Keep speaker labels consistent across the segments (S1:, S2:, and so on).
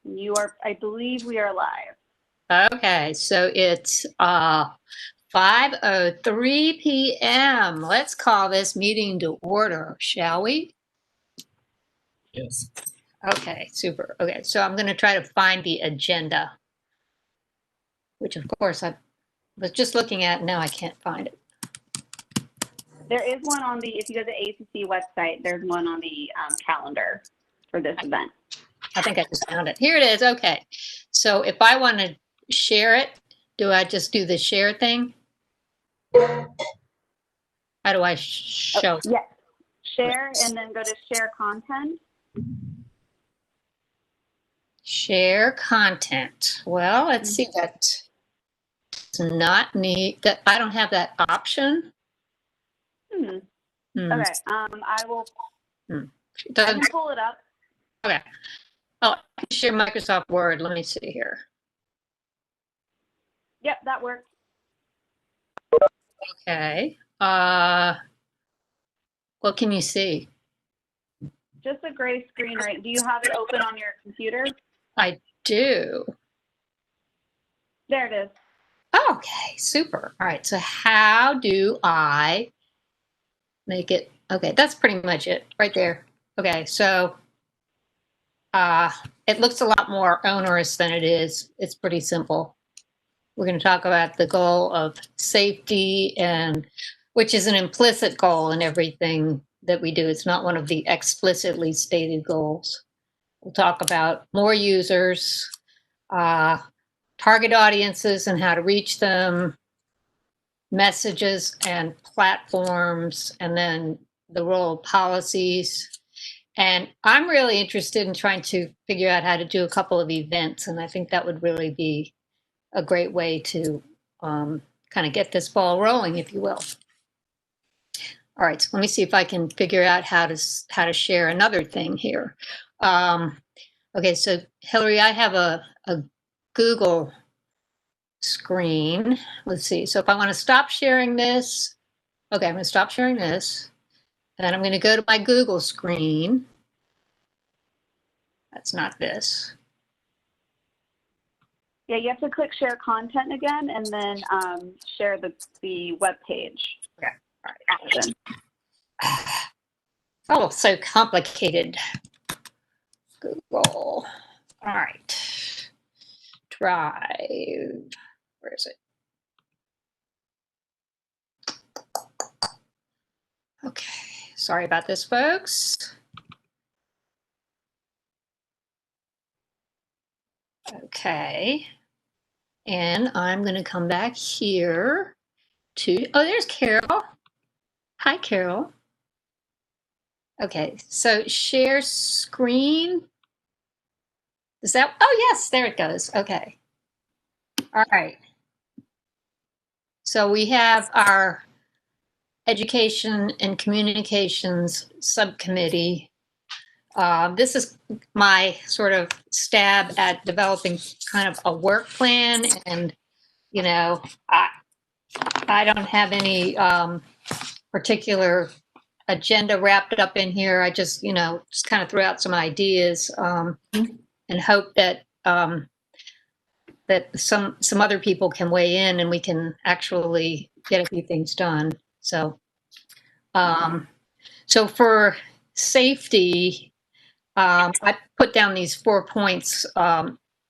S1: You are, I believe we are live.
S2: Okay, so it's 5:03 p.m. Let's call this meeting to order, shall we?
S3: Yes.
S2: Okay, super. Okay, so I'm going to try to find the agenda, which of course I was just looking at, now I can't find it.
S1: There is one on the, if you go to the ACC website, there's one on the calendar for this event.
S2: I think I just found it. Here it is. Okay, so if I want to share it, do I just do the share thing? How do I show?
S1: Yes, share and then go to share content.
S2: Share content. Well, let's see, that it's not neat. That I don't have that option.
S1: Okay, I will I can pull it up.
S2: Okay. Oh, I can share Microsoft Word. Let me see here.
S1: Yep, that works.
S2: Okay. What can you see?
S1: Just a gray screen, right? Do you have it open on your computer?
S2: I do.
S1: There it is.
S2: Okay, super. All right, so how do I make it? Okay, that's pretty much it right there. Okay, so it looks a lot more onerous than it is. It's pretty simple. We're going to talk about the goal of safety, and which is an implicit goal in everything that we do. It's not one of the explicitly stated goals. We'll talk about more users, target audiences and how to reach them, messages and platforms, and then the role of policies. And I'm really interested in trying to figure out how to do a couple of events, and I think that would really be a great way to kind of get this ball rolling, if you will. All right, so let me see if I can figure out how to share another thing here. Okay, so Hillary, I have a Google screen. Let's see. So if I want to stop sharing this, okay, I'm going to stop sharing this, and then I'm going to go to my Google screen. That's not this.
S1: Yeah, you have to click share content again and then share the web page.
S2: Yeah. All right. Oh, so complicated. Google. All right. Drive. Where is it? Okay. Sorry about this, folks. Okay. And I'm going to come back here to, oh, there's Carol. Hi, Carol. Okay, so share screen. Is that, oh, yes, there it goes. Okay. All right. So we have our Education and Communications Subcommittee. This is my sort of stab at developing kind of a work plan, and you know, I don't have any particular agenda wrapped up in here. I just, just kind of threw out some ideas and hope that that some other people can weigh in and we can actually get a few things done. So, so for safety, I put down these 4 points.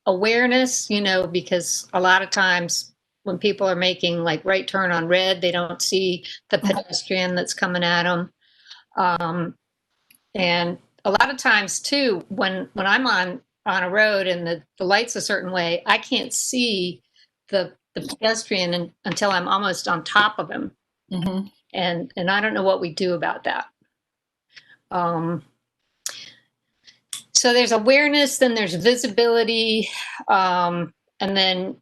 S2: Awareness, because a lot of times when people are making like right turn on red, they don't see the pedestrian that's coming at them. And a lot of times too, when I'm on a road and the light's a certain way, I can't see the pedestrian until I'm almost on top of him. Mm-hmm. And I don't know what we do about that. So there's awareness, then there's visibility, and then,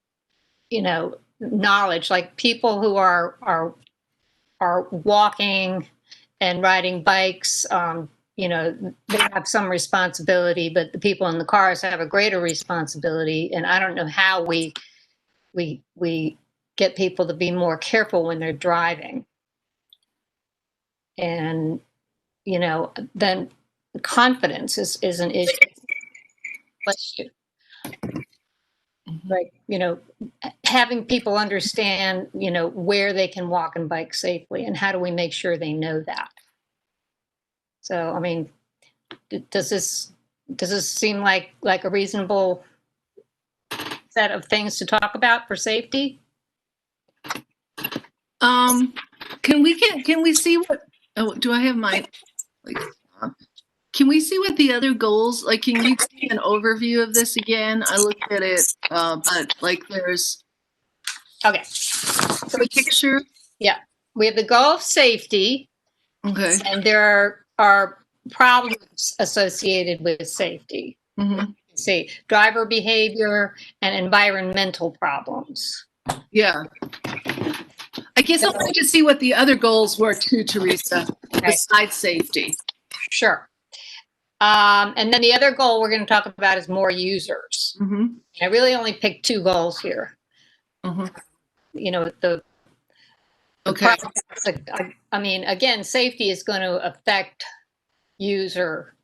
S2: knowledge, like people who are walking and riding bikes, they have some responsibility, but the people in the cars have a greater responsibility. And I don't know how we get people to be more careful when they're driving. And, then confidence is an issue. Bless you. Like, having people understand, where they can walk and bike safely, and how do we make sure they know that? So, I mean, does this seem like a reasonable set of things to talk about for safety?
S4: Can we see what? Oh, do I have my? Can we see what the other goals? Like, can you give me an overview of this again? I looked at it, but like, there's
S2: Okay.
S4: a picture.
S2: Yeah, we have the goal of safety.
S4: Okay.
S2: And there are problems associated with safety.
S4: Mm-hmm.
S2: See, driver behavior and environmental problems.
S4: Yeah. I guess I wanted to see what the other goals were too, Teresa, besides safety.
S2: Sure. And then the other goal we're going to talk about is more users.
S4: Mm-hmm.
S2: I really only picked 2 goals here.
S4: Mm-hmm.
S2: Okay. I mean, again, safety is going to affect user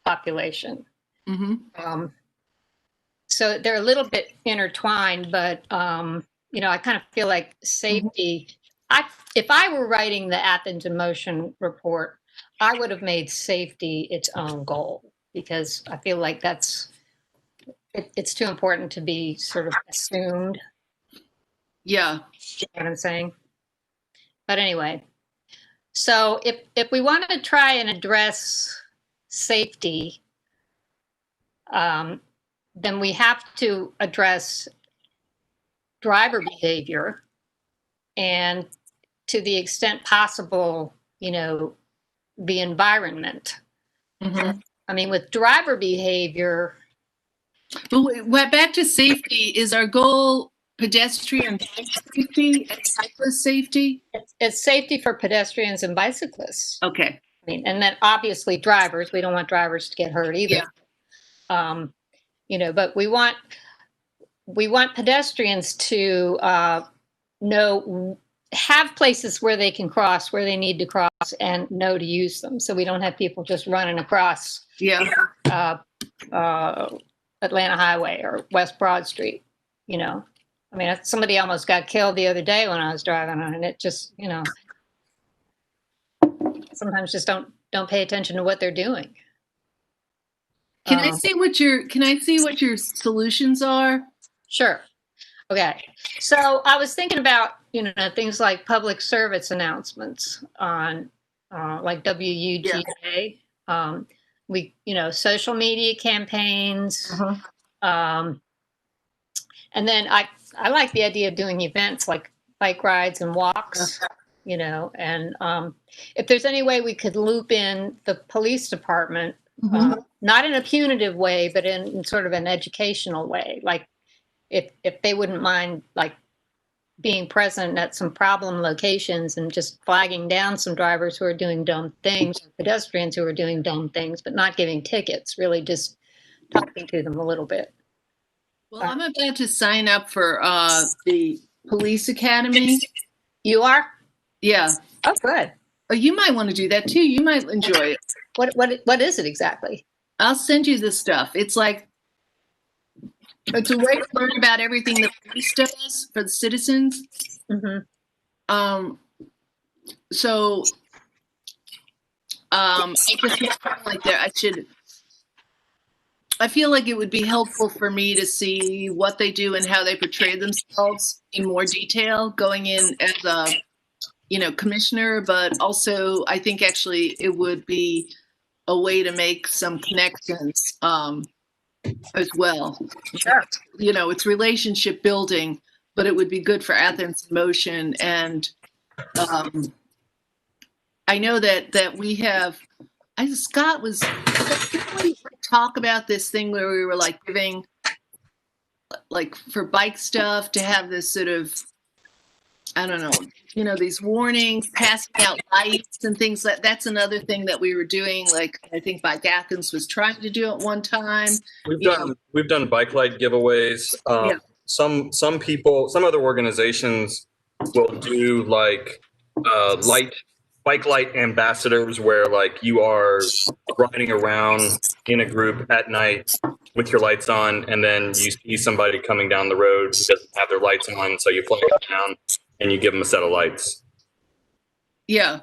S2: population.
S4: Mm-hmm.
S2: So they're a little bit intertwined, but I kind of feel like safety. If I were writing the Athens in Motion report, I would have made safety its own goal, because I feel like it's too important to be sort of assumed.
S4: Yeah.
S2: You know what I'm saying? But anyway, so if we want to try and address safety, then we have to address driver behavior, and to the extent possible, the environment.
S4: Mm-hmm.
S2: I mean, with driver behavior.
S4: But back to safety, is our goal pedestrian safety and cyclist safety?
S2: It's safety for pedestrians and bicyclists.
S4: Okay.
S2: I mean, and then obviously drivers. We don't want drivers to get hurt either. Yeah. But we want pedestrians to have places where they can cross, where they need to cross, and know to use them. So we don't have people just running across.
S4: Yeah.
S2: Atlanta Highway or West Broad Street. I mean, somebody almost got killed the other day when I was driving on it. It just, sometimes just don't pay attention to what they're doing.
S4: Can I see what your solutions are? Sure.
S2: Okay. So I was thinking about, things like public service announcements on like WUGA. Yeah. Social media campaigns.
S4: Uh-huh.
S2: And then I like the idea of doing events like bike rides and walks, and if there's any way we could loop in the police department, not in a punitive way, but in sort of an educational way, like if they wouldn't mind like being present at some problem locations and just flagging down some drivers who are doing dumb things, or pedestrians who are doing dumb things, but not giving tickets, really just talking to them a little bit.
S4: Well, I'm about to sign up for the police academy.
S2: You are?
S4: Yeah.
S2: Oh, good.
S4: Oh, you might want to do that too. You might enjoy it.
S2: What is it exactly?
S4: I'll send you the stuff. It's like, it's a way to learn about everything the police does for the citizens.
S2: Mm-hmm.
S4: So I just feel like I feel like it would be helpful for me to see what they do and how they portray themselves in more detail going in as a, commissioner, but also I think actually it would be a way to make some connections as well.
S2: Sure.
S4: It's relationship building, but it would be good for Athens in Motion. And I know that we have, Scott was, didn't we talk about this thing where we were like giving, like for bike stuff to have this sort of, I don't know, these warnings, passing out lights and things like that's another thing that we were doing. Like I think Bike Athens was trying to do at one time.
S3: We've done bike light giveaways.
S4: Yeah.
S3: Some other organizations will do like light bike light ambassadors, where like you are riding around in a group at night with your lights on, and then you see somebody coming down the road who doesn't have their lights on, so you flag them down and you give them a set of lights.
S4: Yeah.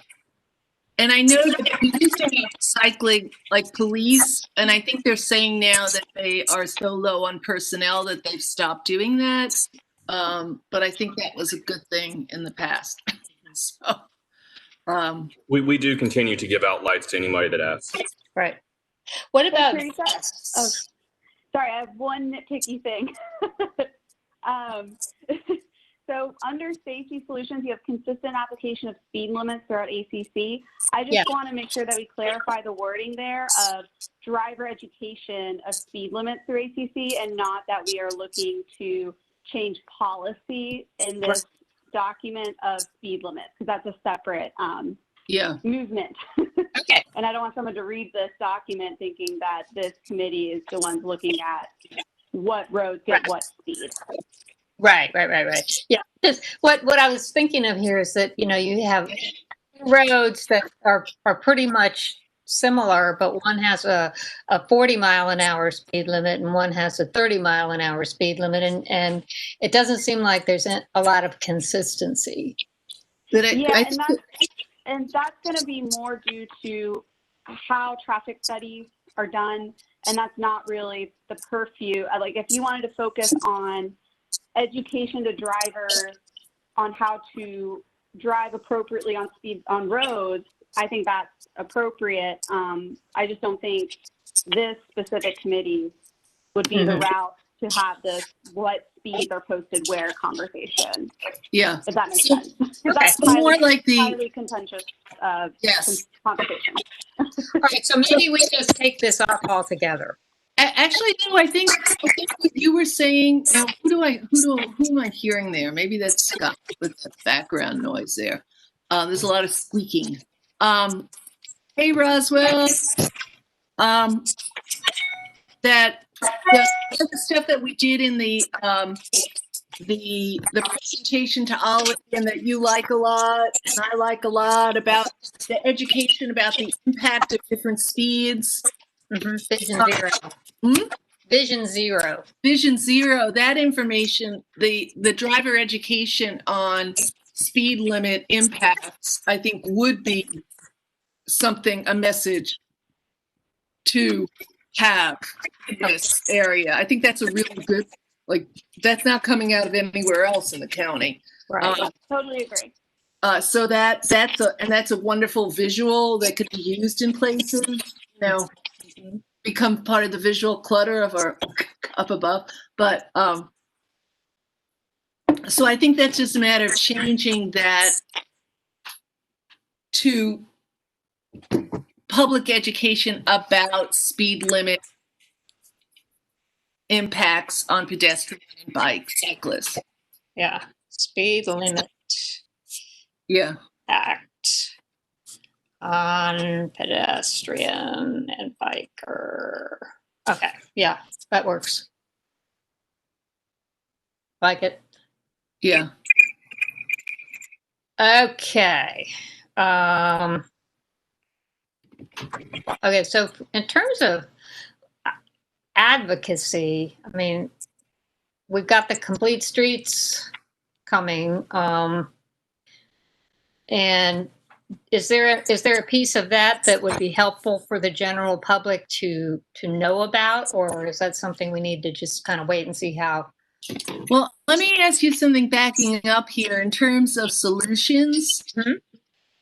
S4: And I know that we used to have cycling like police, and I think they're saying now that they are so low on personnel that they've stopped doing that. But I think that was a good thing in the past. So,
S3: We do continue to give out lights to anybody that asks.
S2: Right. What about?
S1: Teresa? Oh, sorry, I have one nitpicky thing. So under safety solutions, you have consistent application of speed limits throughout ACC. I just want to make sure that we clarify the wording there of driver education of speed limits through ACC, and not that we are looking to change policy in this document of speed limits, because that's a separate movement.
S2: Okay.
S1: And I don't want someone to read this document thinking that this committee is the ones looking at what roads get what speed.
S2: Right. Yeah, because what I was thinking of here is that, you have roads that are pretty much similar, but one has a 40-mile-an-hour speed limit and one has a 30-mile-an-hour speed limit, and it doesn't seem like there's a lot of consistency.
S1: And that's going to be more due to how traffic studies are done, and that's not really the purview. Like, if you wanted to focus on education to drivers on how to drive appropriately on roads, I think that's appropriate. I just don't think this specific committee would be the route to have this what speeds are posted where conversation.
S4: Yeah.
S1: If that makes sense.
S4: That's more like the
S1: highly contentious conversation.
S2: All right, so maybe we just take this off altogether.
S4: Actually, no. I think what you were saying. Who am I hearing there? Maybe that's Scott with the background noise there. There's a lot of squeaking. Hey, Roswell. That the stuff that we did in the presentation to Ollie, and that you like a lot and I like a lot, about the education about the impact of different speeds.
S2: Vision zero. Vision zero. Vision
S4: zero. That information, the driver education on speed limit impacts, I think would be a message to have in this area. I think that's a really good, that's not coming out of anywhere else in the county.
S2: Right.
S1: Totally agree.
S4: So that's a wonderful visual that could be used in places, become part of the visual clutter of our up above. But so I think that's just a matter of changing that to public education about speed limit impacts on pedestrian and bike cyclists.
S2: Yeah, speed limit.
S4: Yeah.
S2: Act on pedestrian and biker. Okay, yeah, that works. Like it.
S4: Yeah.
S2: Okay. Okay, so in terms of advocacy, I mean, we've got the complete streets coming, and is there a piece of that would be helpful for the general public to know about, or is that something we need to just kind of wait and see how?
S4: Well, let me ask you something backing up here in terms of solutions.
S2: Mm-hmm.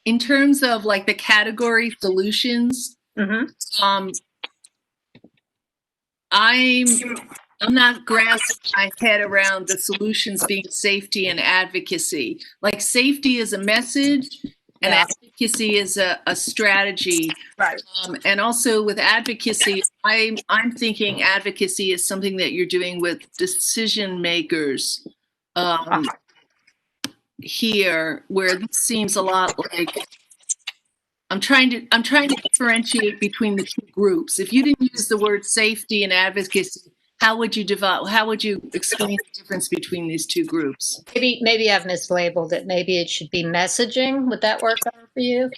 S4: In terms of like the category solutions, I'm not grasping my head around the solutions being safety and advocacy. Like, safety is a message and advocacy is a strategy.
S2: Right.
S4: And also with advocacy, I'm thinking advocacy is something that you're doing with decision makers here, where this seems a lot like I'm trying to differentiate between the two groups. If you didn't use the word safety and advocacy, how would you explain the difference between these two groups?
S2: Maybe I've mislabeled it. Maybe it should be messaging. Would that work better for you?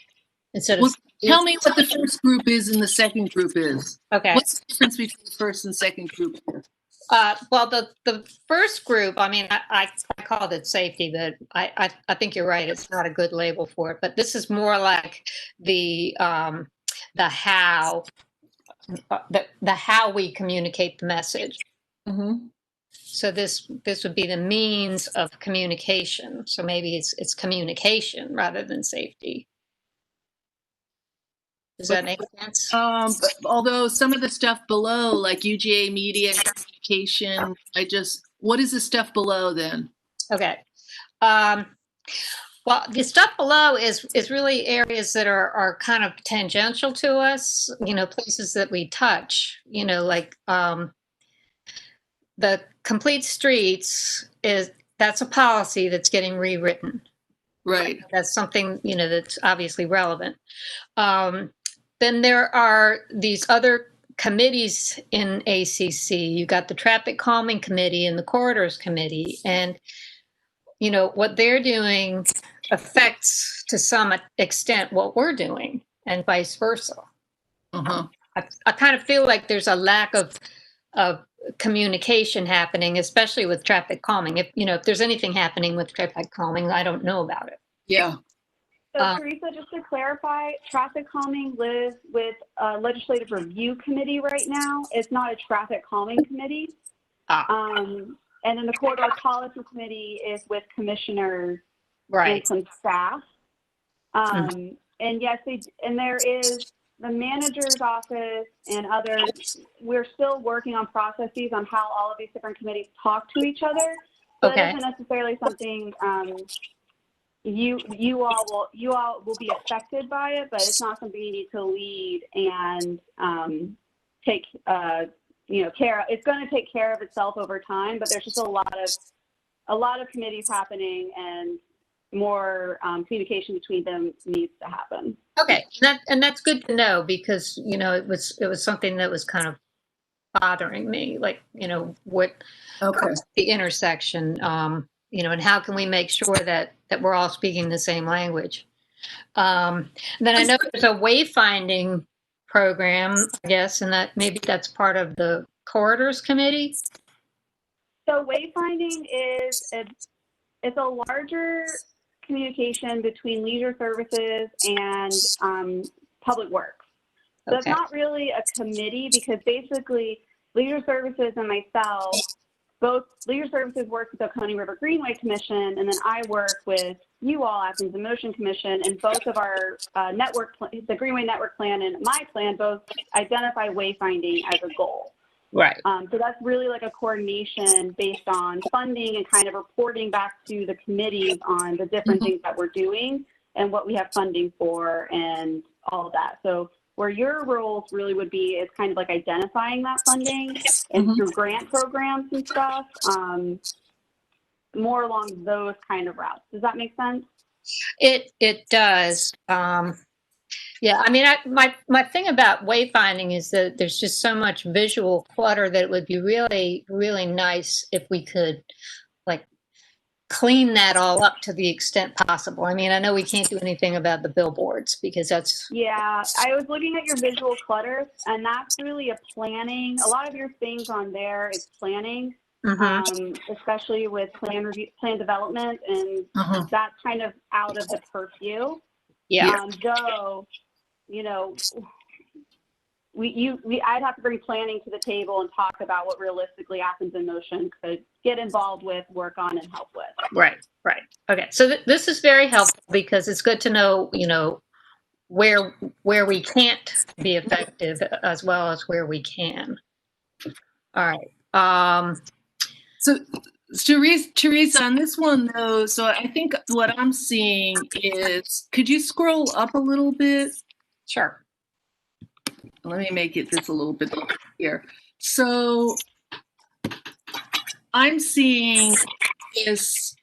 S2: instead
S4: Well,
S2: of.
S4: tell me what the first group is and the second group is.
S2: Okay.
S4: What's the difference between the first and second group?
S2: Well, the first group, I mean, I called it safety, but I think you're right. It's not a good label for it. But this is more like the how the how we communicate the message.
S4: Mm-hmm.
S2: So this would be the means of communication. So maybe it's communication rather than safety. Does that make sense?
S4: But although some of the stuff below, like UGA media and communication, what is the stuff below then?
S2: Okay. Well, the stuff below is really areas that are kind of tangential to us, places that we touch, like the complete streets that's a policy that's getting rewritten.
S4: Right.
S2: That's something, that's obviously relevant. Then there are these other committees in ACC. You got the Traffic Calming Committee and the Corridors Committee. And, what they're doing affects to some extent what we're doing and vice versa.
S4: Uh-huh.
S2: I kind of feel like there's a lack of communication happening, especially with traffic calming. If there's anything happening with traffic calming, I don't know about it.
S4: Yeah.
S1: So Teresa, just to clarify, traffic calming lives with a legislative review committee right now. It's not a traffic calming committee. And then the corridor policy committee is with commissioners and some staff. And yes, there is the manager's office and others. We're still working on processes on how all of these different committees talk to each other. So it isn't necessarily something you all will be affected by it, but it's not something you need to lead and take care of. It's going to take care of itself over time, but there's just a lot of committees happening, and more communication between them needs to happen.
S2: Okay, and that's good to know, because it was something that was kind of bothering me, like what's the intersection, and how can we make sure that we're all speaking the same language. Then I know there's a wayfinding program, I guess, and that maybe that's part of the Corridors Committee.
S1: So wayfinding is it's a larger communication between leisure services and public works. So it's not really a committee, because basically leisure services and myself, both leisure services work with the Coney River Greenway Commission, and then I work with you all, Athens in Motion Commission, and both of our the Greenway Network Plan and my plan both identify wayfinding as a goal.
S2: Right.
S1: So that's really like a coordination based on funding and kind of reporting back to the committees on the different things that we're doing and what we have funding for and all of that. So where your roles really would be is kind of like identifying that funding and through grant programs and stuff, more along those kind of routes. Does that make sense?
S2: It does. Yeah, I mean, my thing about wayfinding is that there's just so much visual clutter that it would be really, really nice if we could clean that all up to the extent possible. I mean, I know we can't do anything about the billboards because that's.
S1: Yeah, I was looking at your visual clutter, and that's really a planning. A lot of your things on there is planning, especially with plan development, and that's kind of out of the purview.
S2: Yeah.
S1: Though, I'd have to bring planning to the table and talk about what realistically Athens in Motion could get involved with, work on, and help with.
S2: Right. Okay. So this is very helpful, because it's good to know, where we can't be effective as well as where we can. All right.
S4: So Teresa, on this one though, so I think what I'm seeing is, could you scroll up a little bit?
S2: Sure.
S4: Let me make it this a little bit here. So I'm seeing this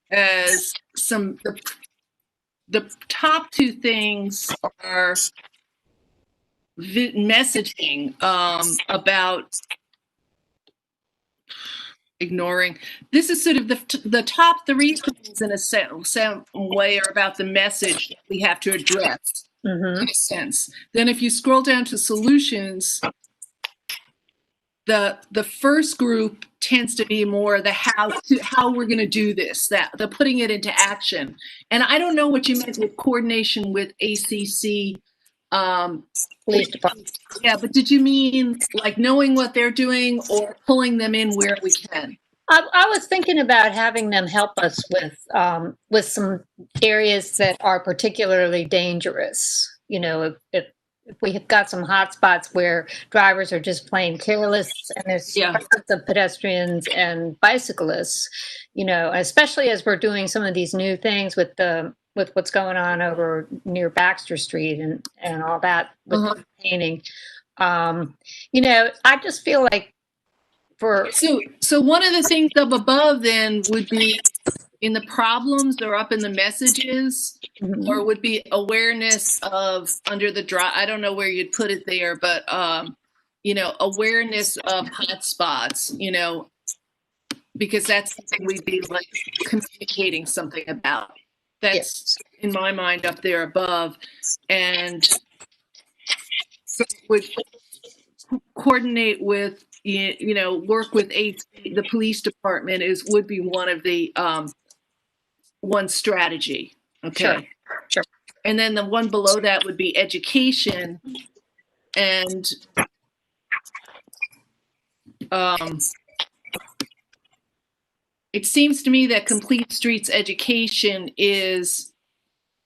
S4: as the top two things are messaging about ignoring. This is sort of the top three things in a way are about the message we have to address.
S2: Mhm.
S4: in a sense. Then if you scroll down to solutions, the first group tends to be more the how we're going to do this, that the putting it into action. And I don't know what you meant with coordination with ACC.
S2: Police department.
S4: Yeah, but did you mean like knowing what they're doing or pulling them in where we can?
S2: I was thinking about having them help us with some areas that are particularly dangerous. You know, if we have got some hot spots where drivers are just plain careless and there's
S4: Yeah.
S2: hundreds of pedestrians and bicyclists, you know, especially as we're doing some of these new things with what's going on over near Baxter Street and all that with the painting. You know, I just feel like
S4: So one of the things up above then would be in the problems or up in the messages, or would be awareness of under the drive. I don't know where you'd put it there, but you know, awareness of hotspots, you know, because that's something we'd be like communicating something about. That's in my mind up there above, and so it would coordinate with, you know, work with the police department would be one of the one strategy. Okay.
S2: Sure.
S4: And then the one below that would be education, and it seems to me that Complete Streets education is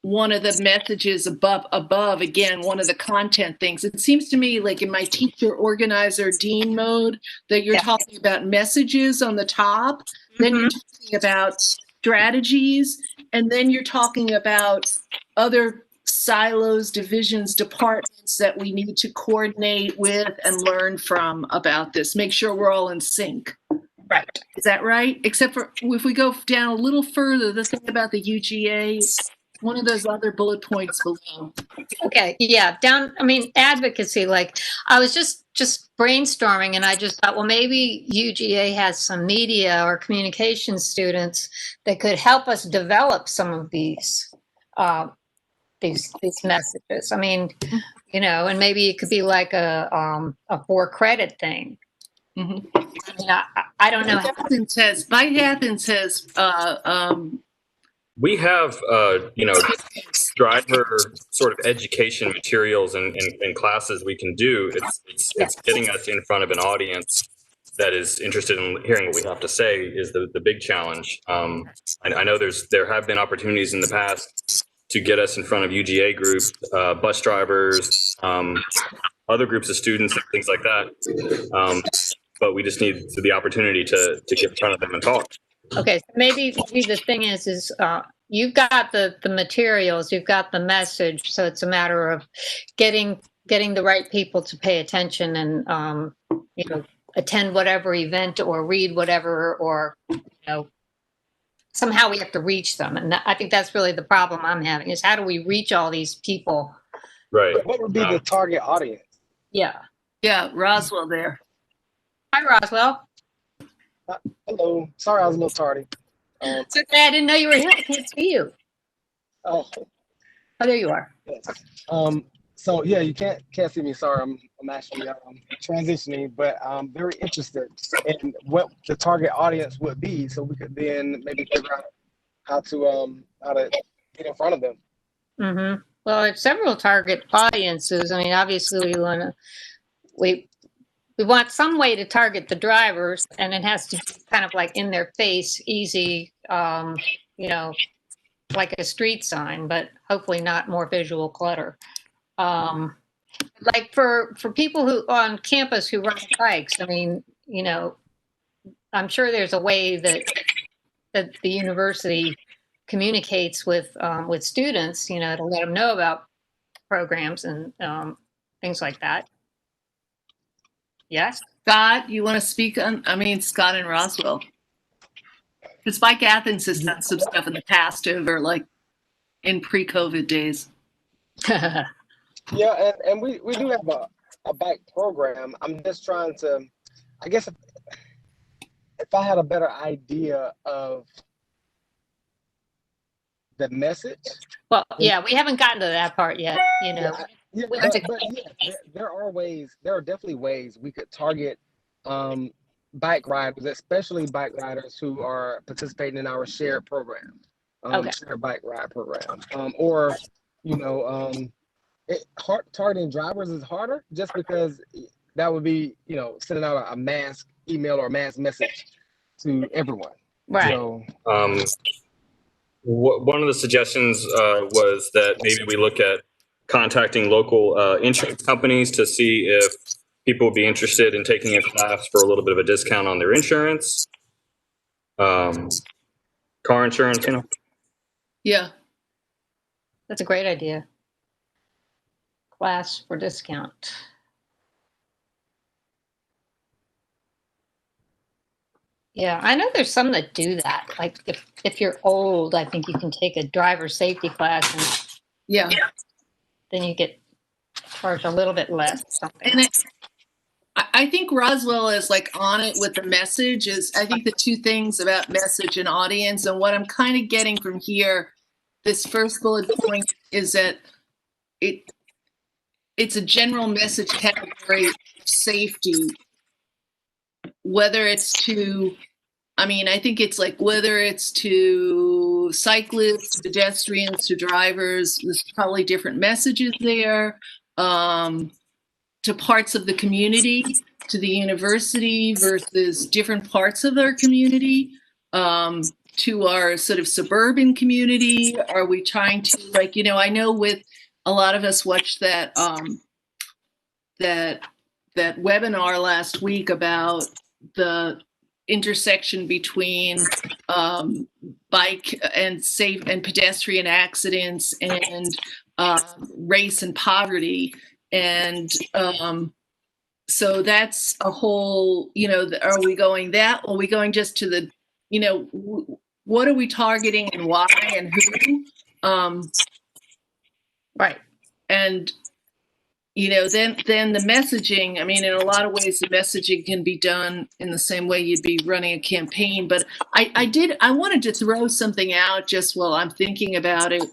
S4: one of the messages above again, one of the content things. It seems to me like in my teacher organizer dean mode that you're talking about messages on the top, then you're talking about strategies, and then you're talking about other silos, divisions, departments that we need to coordinate with and learn from about this. Make sure we're all in sync.
S2: Right.
S4: Is that right? Except for if we go down a little further, the thing about the UGA, one of those other bullet points below.
S2: Okay. Yeah. Down. I mean, advocacy. Like, I was just brainstorming, and I just thought, well, maybe UGA has some media or communication students that could help us develop some of these messages. I mean, you know, and maybe it could be like a 4-credit thing.
S4: Mm-hmm.
S2: I mean, I don't know.
S4: Bike Athens has
S3: we have, you know, driver sort of education materials and classes we can do. It's getting us in front of an audience that is interested in hearing what we have to say is the big challenge. I know there have been opportunities in the past to get us in front of UGA groups, bus drivers, other groups of students and things like that. But we just need the opportunity to get in front of them and talk.
S2: Okay, so maybe the thing is you've got the materials, you've got the message, so it's a matter of getting the right people to pay attention and you know, attend whatever event or read whatever, or you know, somehow we have to reach them, and I think that's really the problem I'm having is how do we reach all these people?
S3: Right.
S5: What would be the target audience?
S2: Yeah,
S4: Roswell there.
S2: Hi, Roswell.
S5: Hello. Sorry, I was a little tardy.
S2: It's okay. I didn't know you were here. I can't see you.
S5: Oh,
S2: there you are.
S5: yes. So yeah, you can't see me. Sorry, I'm actually transitioning, but I'm very interested in what the target audience would be, so we could then maybe figure out how to get in front of them.
S2: Mm-hmm. Well, it's several target audiences. I mean, obviously we want some way to target the drivers, and it has to be kind of like in their face, easy, you know, like a street sign, but hopefully not more visual clutter. Like for people who on campus who ride bikes, I mean, you know, I'm sure there's a way that the university communicates with students, you know, to let them know about programs and things like that. Yes.
S4: Scott, you want to speak on? I mean, Scott and Roswell. Because Bike Athens has done some stuff in the past over like in pre-COVID days.
S5: Yeah, and we do have a bike program. I'm just trying to, I guess if I had a better idea of the message.
S2: Well, yeah, we haven't gotten to that part yet, you know.
S5: Yeah,
S2: We have to-
S5: but yeah, there are ways. There are definitely ways we could target bike riders, especially bike riders who are participating in our shared program,
S2: Okay.
S5: shared bike ride program, or you know, targeting drivers is harder just because that would be, you know, sending out a mass email or a mass message to everyone.
S2: Right.
S5: So,
S3: one of the suggestions was that maybe we look at contacting local insurance companies to see if people would be interested in taking a class for a little bit of a discount on their insurance, car insurance, you know.
S4: Yeah.
S2: That's a great idea. Class for discount. Yeah, I know there's some that do that. Like if you're old, I think you can take a driver safety class and
S4: Yeah.
S2: then you get charged a little bit less. Something.
S4: And I think Roswell is like on it with the message. Is I think the two things about message and audience, and what I'm kind of getting from here, this first bullet point is that it's a general message category of safety, whether it's to, I mean, I think it's like whether it's to cyclists, pedestrians, to drivers, there's probably different messages there. To parts of the community, to the university versus different parts of our community, to our sort of suburban community. Are we trying to, like, you know, I know with a lot of us watched that that webinar last week about the intersection between bike and safe and pedestrian accidents and race and poverty. And so that's a whole, you know, are we going that? Or are we going just to the, you know, what are we targeting and why and who?
S2: Right.
S4: And, you know, then the messaging, I mean, in a lot of ways, the messaging can be done in the same way you'd be running a campaign. But I wanted to throw something out just while I'm thinking about it.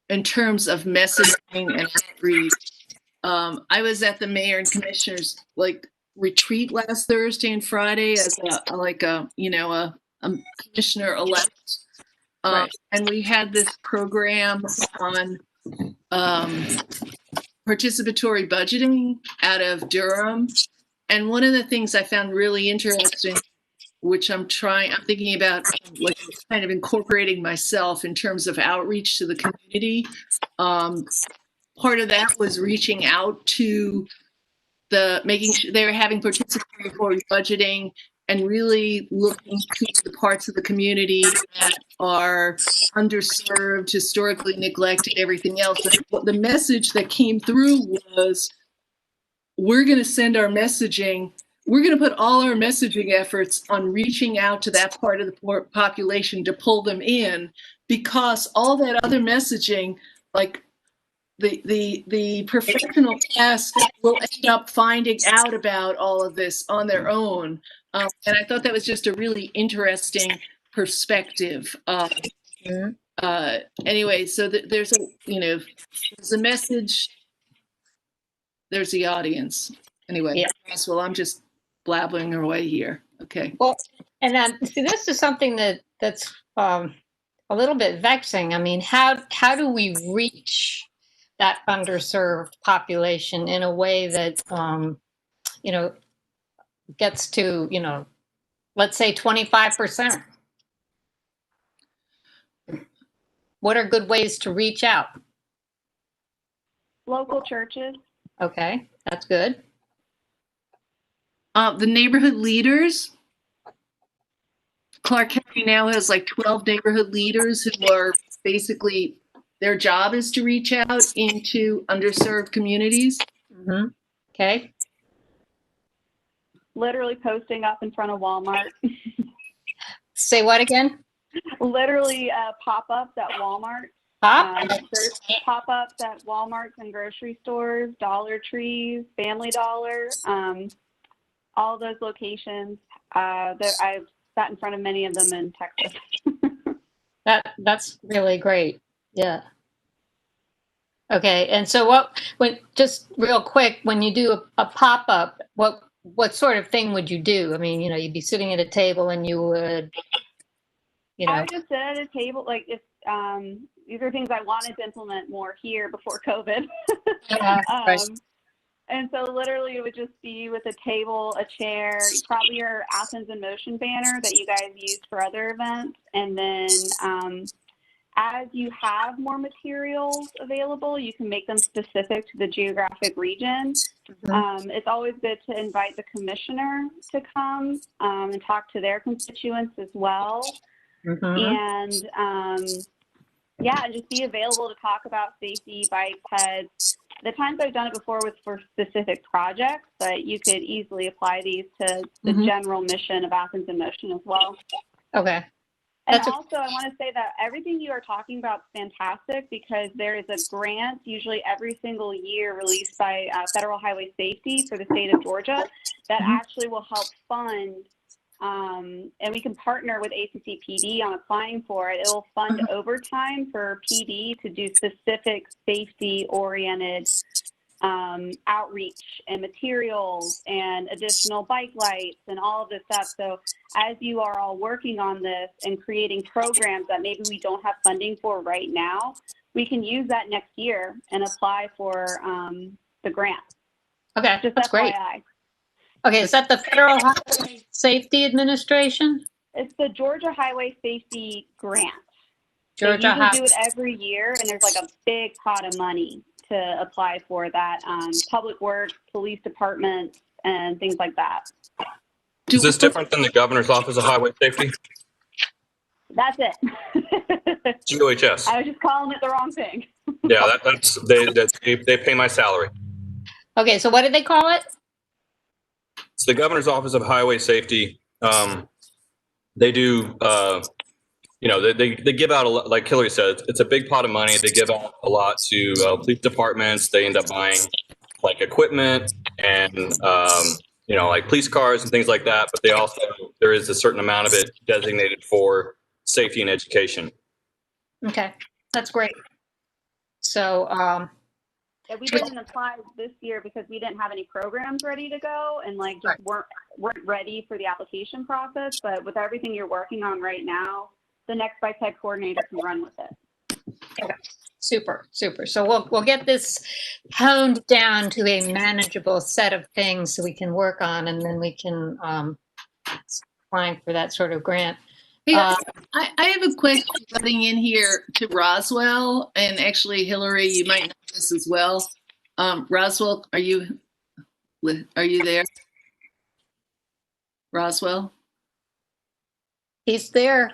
S4: In terms of messaging and outreach, I was at the mayor and commissioners like retreat last Thursday and Friday as a commissioner elect,
S2: Right.
S4: and we had this program on participatory budgeting out of Durham. And one of the things I found really interesting, which I'm thinking about, like kind of incorporating myself in terms of outreach to the community. Part of that was reaching out to making sure they were having participatory budgeting and really looking to the parts of the community that are underserved, historically neglected, everything else. And what the message that came through was, we're going to send our messaging. We're going to put all our messaging efforts on reaching out to that part of the population to pull them in, because all that other messaging, like the professional cast, will end up finding out about all of this on their own. And I thought that was just a really interesting perspective. Anyway, so there's a message. There's the audience. Anyway,
S2: Yeah.
S4: Well, I'm just blabbering away here. Okay.
S2: Well, and see, this is something that's a little bit vexing. I mean, how do we reach that underserved population in a way that gets to let's say 25%? What are good ways to reach out?
S1: Local churches.
S2: Okay, that's good.
S4: The neighborhood leaders. Clarke County now has like 12 neighborhood leaders who are basically, their job is to reach out into underserved communities.
S2: Mm-hmm. Okay.
S1: Literally posting up in front of Walmart.
S2: Say what again?
S1: Literally pop-ups at Walmart. There's pop-ups at Walmarts and grocery stores, Dollar Trees, Family Dollar, all those locations. I've sat in front of many of them in Texas.
S2: That's really great. Yeah. Okay. And so just real quick, when you do a pop-up, what sort of thing would you do? I mean, you'd be sitting at a table and you would,
S1: I would just sit at a table, like if these are things I wanted to implement more here before COVID.
S2: right.
S1: And so literally it would just be with a table, a chair, probably your Athens in Motion banner that you guys used for other events. And then as you have more materials available, you can make them specific to the geographic region. It's always good to invite the commissioner to come and talk to their constituents as well. And just be available to talk about safety, bike heads. The times I've done it before was for specific projects, but you could easily apply these to the general mission of Athens in Motion as well.
S2: Okay.
S1: And also, I want to say that everything you are talking about is fantastic because there is a grant usually every single year released by Federal Highway Safety for the state of Georgia that actually will help fund, and we can partner with ACCPD on applying for it. It will fund overtime for PD to do specific safety-oriented outreach and materials and additional bike lights and all of this stuff. So as you are all working on this and creating programs that maybe we don't have funding for right now, we can use that next year and apply for the grant.
S2: Okay,
S1: just
S2: that's
S1: FYI.
S2: great. Okay, is that the Federal Highway Safety Administration?
S1: It's the Georgia Highway Safety Grant.
S2: Georgia
S1: They usually do it every year, and there's like a big pot of money to apply for that. Public Works, police departments, and things like that.
S3: Is this different than the Governor's Office of Highway Safety?
S1: That's it.
S3: GOHS.
S1: I was just calling it the wrong thing.
S3: Yeah, they pay my salary.
S2: Okay, so what did they call it?
S3: It's the Governor's Office of Highway Safety. They do, they give out, like Hillary said, it's a big pot of money. They give out a lot to police departments. They end up buying like equipment and, like police cars and things like that. But there is a certain amount of it designated for safety and education.
S2: Okay, that's great. So,
S1: yeah, we didn't apply this year because we didn't have any programs ready to go and just weren't ready for the application process. But with everything you're working on right now, the next bike head coordinator can run with it.
S2: Okay. Super. So we'll get this honed down to a manageable set of things so we can work on, and then we can apply for that sort of grant.
S4: Yeah, I have a question putting in here to Roswell, and actually, Hillary, you might know this as well. Roswell, are you there? Roswell?
S2: He's there,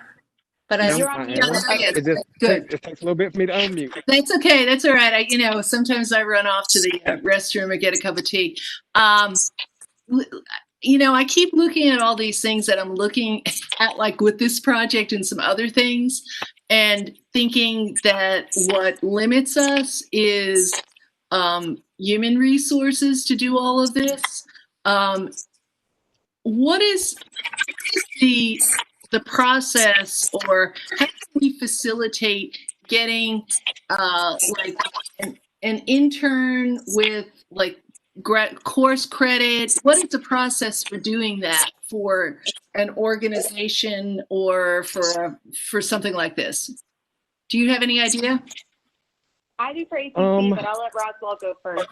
S2: but
S1: You're on mute.
S5: It takes a little bit for me to unmute.
S4: That's okay. That's all right. Sometimes I run off to the restroom or get a cup of tea. I keep looking at all these things that I'm looking at, like with this project and some other things, and thinking that what limits us is human resources to do all of this. What is the process, or how can we facilitate getting an intern with course credit? What is the process for doing that for an organization or for something like this? Do you have any idea?
S1: I do for ACC, but I'll let Roswell go first.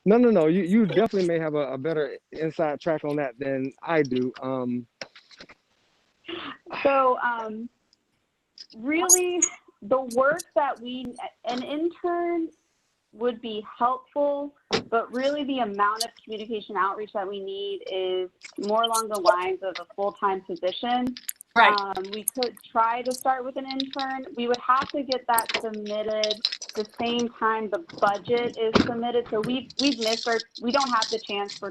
S5: No. You definitely may have a better inside track on that than I do.
S1: So really, the work that an intern would be helpful, but really the amount of communication outreach that we need is more along the lines of a full-time position.
S4: Right.
S1: We could try to start with an intern. We would have to get that submitted the same time the budget is submitted. So we've missed we don't have the chance for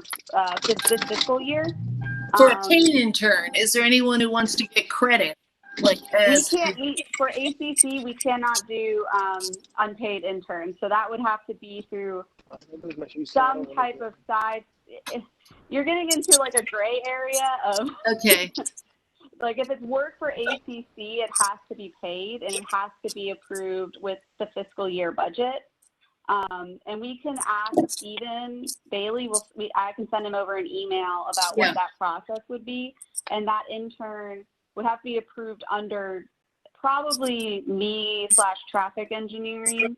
S1: this fiscal year.
S4: For a paid intern, is there anyone who wants to get credit? For
S1: ACC, we cannot do unpaid interns. So that would have to be through some type of side. You're getting into a gray area of.
S4: Okay.
S1: like if it's work for ACC, it has to be paid and it has to be approved with the fiscal year budget. And we can ask Stephen Bailey, I can send him over an email about what that process would be. And that intern would have to be approved under probably me/traffic engineering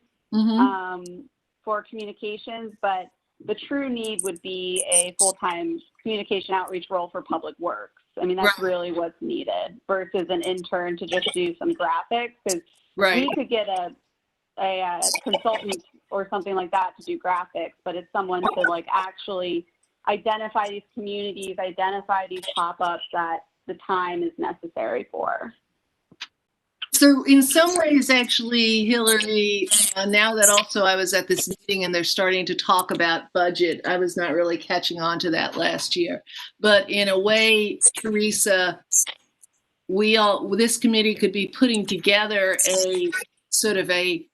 S1: for communications, but the true need would be a full-time communication outreach role for public works. I mean, that's really what's needed versus an intern to just do some graphics, because we could get a consultant or something like that to do graphics, but it's someone to like actually identify these communities, identify these pop-ups that the time is necessary for.
S4: So in some ways, actually, Hillary, now that also I was at this meeting and they're starting to talk about budget, I was not really catching on to that last year. But in a way, Teresa, this committee could be putting together a sort of a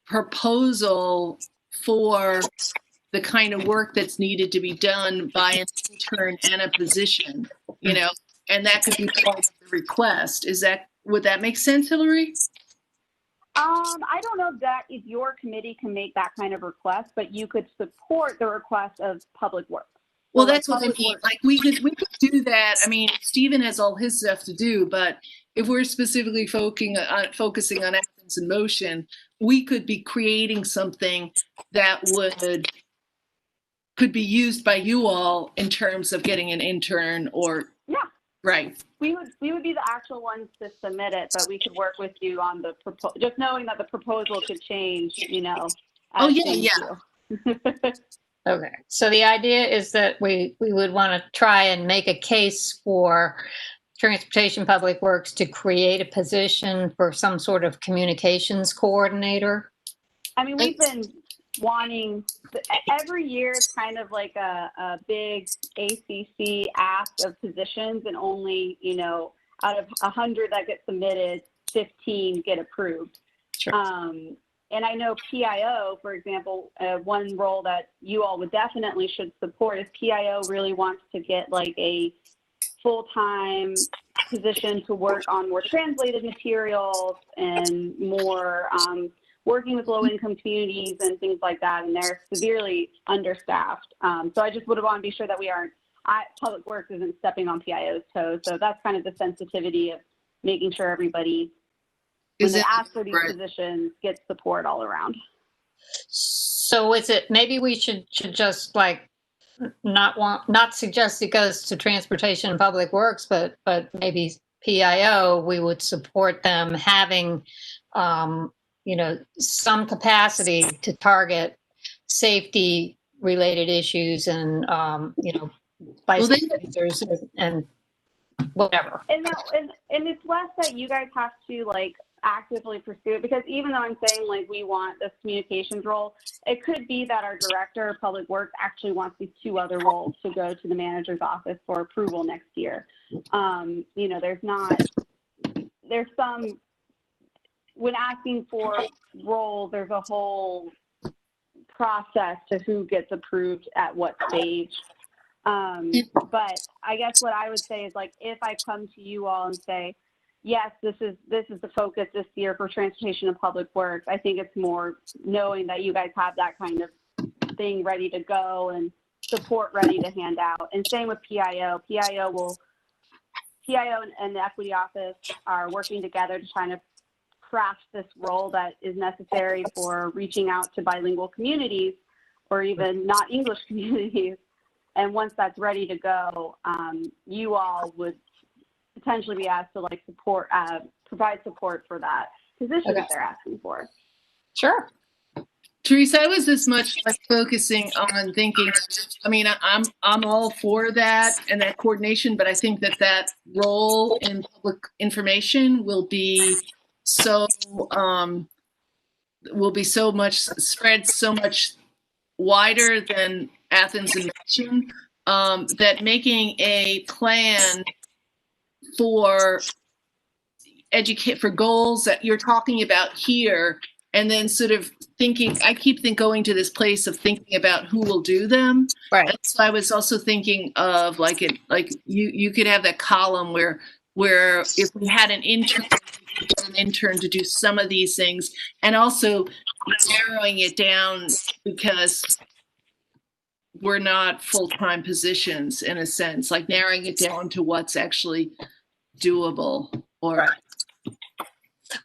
S4: proposal for the kind of work that's needed to be done by an intern and a position, you know, and that could be part of the request. Would that make sense, Hillary?
S1: I don't know if your committee can make that kind of request, but you could support the request of public works.
S4: Well, that's what I mean. Like we could do that. I mean, Stephen has all his stuff to do, but if we're specifically focusing on Athens in Motion, we could be creating something that could be used by you all in terms of getting an intern or right.
S1: We would be the actual ones to submit it, but we could work with you on the proposal. Just knowing that the proposal could change, you know.
S2: Okay, so the idea is that we would want to try and make a case for Transportation Public Works to create a position for some sort of communications coordinator.
S1: I mean, we've been wanting, every year it's kind of like a big ACC ask of positions, and only, you know, out of 100 that get submitted, 15 get approved.
S2: Sure.
S1: And I know PIO, for example, one role that you all would definitely should support is PIO really wants to get like a full-time position to work on more translated materials and more working with low-income communities and things like that, and they're severely understaffed. So I just would want to be sure that Public Works isn't stepping on PIO's toes. So that's kind of the sensitivity of making sure everybody, when they ask for these positions, gets support all around.
S2: So is it, maybe we should just like not suggest it goes to Transportation and Public Works, but maybe PIO, we would support them having, you know, some capacity to target safety related issues and, you know, users and whatever.
S1: And it's less that you guys have to like actively pursue it, because even though I'm saying like we want this communications role, it could be that our director of public works actually wants these two other roles to go to the manager's office for approval next year. You know, there's some, when asking for roles, there's a whole process to who gets approved at what stage. But I guess what I would say is, like, if I come to you all and say, yes, this is the focus this year for Transportation and Public Works, I think it's more knowing that you guys have that kind of thing ready to go and support ready to hand out. And same with PIO. PIO and the Equity Office are working together to try to craft this role that is necessary for reaching out to bilingual communities or even not English communities. And once that's ready to go, you all would potentially be asked to like provide support for that position that they're asking for.
S2: Sure.
S4: Teresa, I was this much like focusing on thinking, I mean, I'm all for that and that coordination, but I think that role in public information will be so much spread so much wider than Athens and Motion, that making a plan for goals that you're talking about here, and then sort of thinking, I keep going to this place of thinking about who will do them.
S2: Right.
S4: And so I was also thinking of like you could have that column where where if we had an intern, we could get an intern to do some of these things, and also narrowing it down because we're not full-time positions in a sense, like narrowing it down to what's actually doable. Or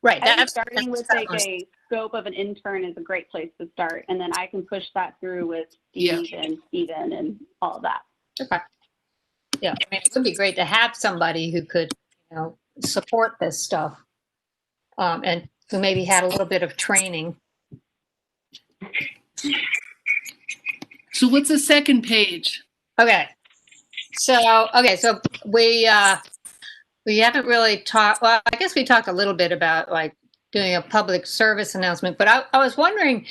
S2: Right.
S1: I think
S2: That's
S1: starting with like a scope of an intern is a great place to start, and then I can push that through with Steve and Steven and all of that.
S2: okay. Yeah, I mean, it would be great to have somebody who could, you know, support this stuff, and who maybe had a little bit of training.
S4: so what's the second page?
S2: Okay. So we haven't really talked. Well, I guess we talked a little bit about like doing a public service announcement, but I was wondering,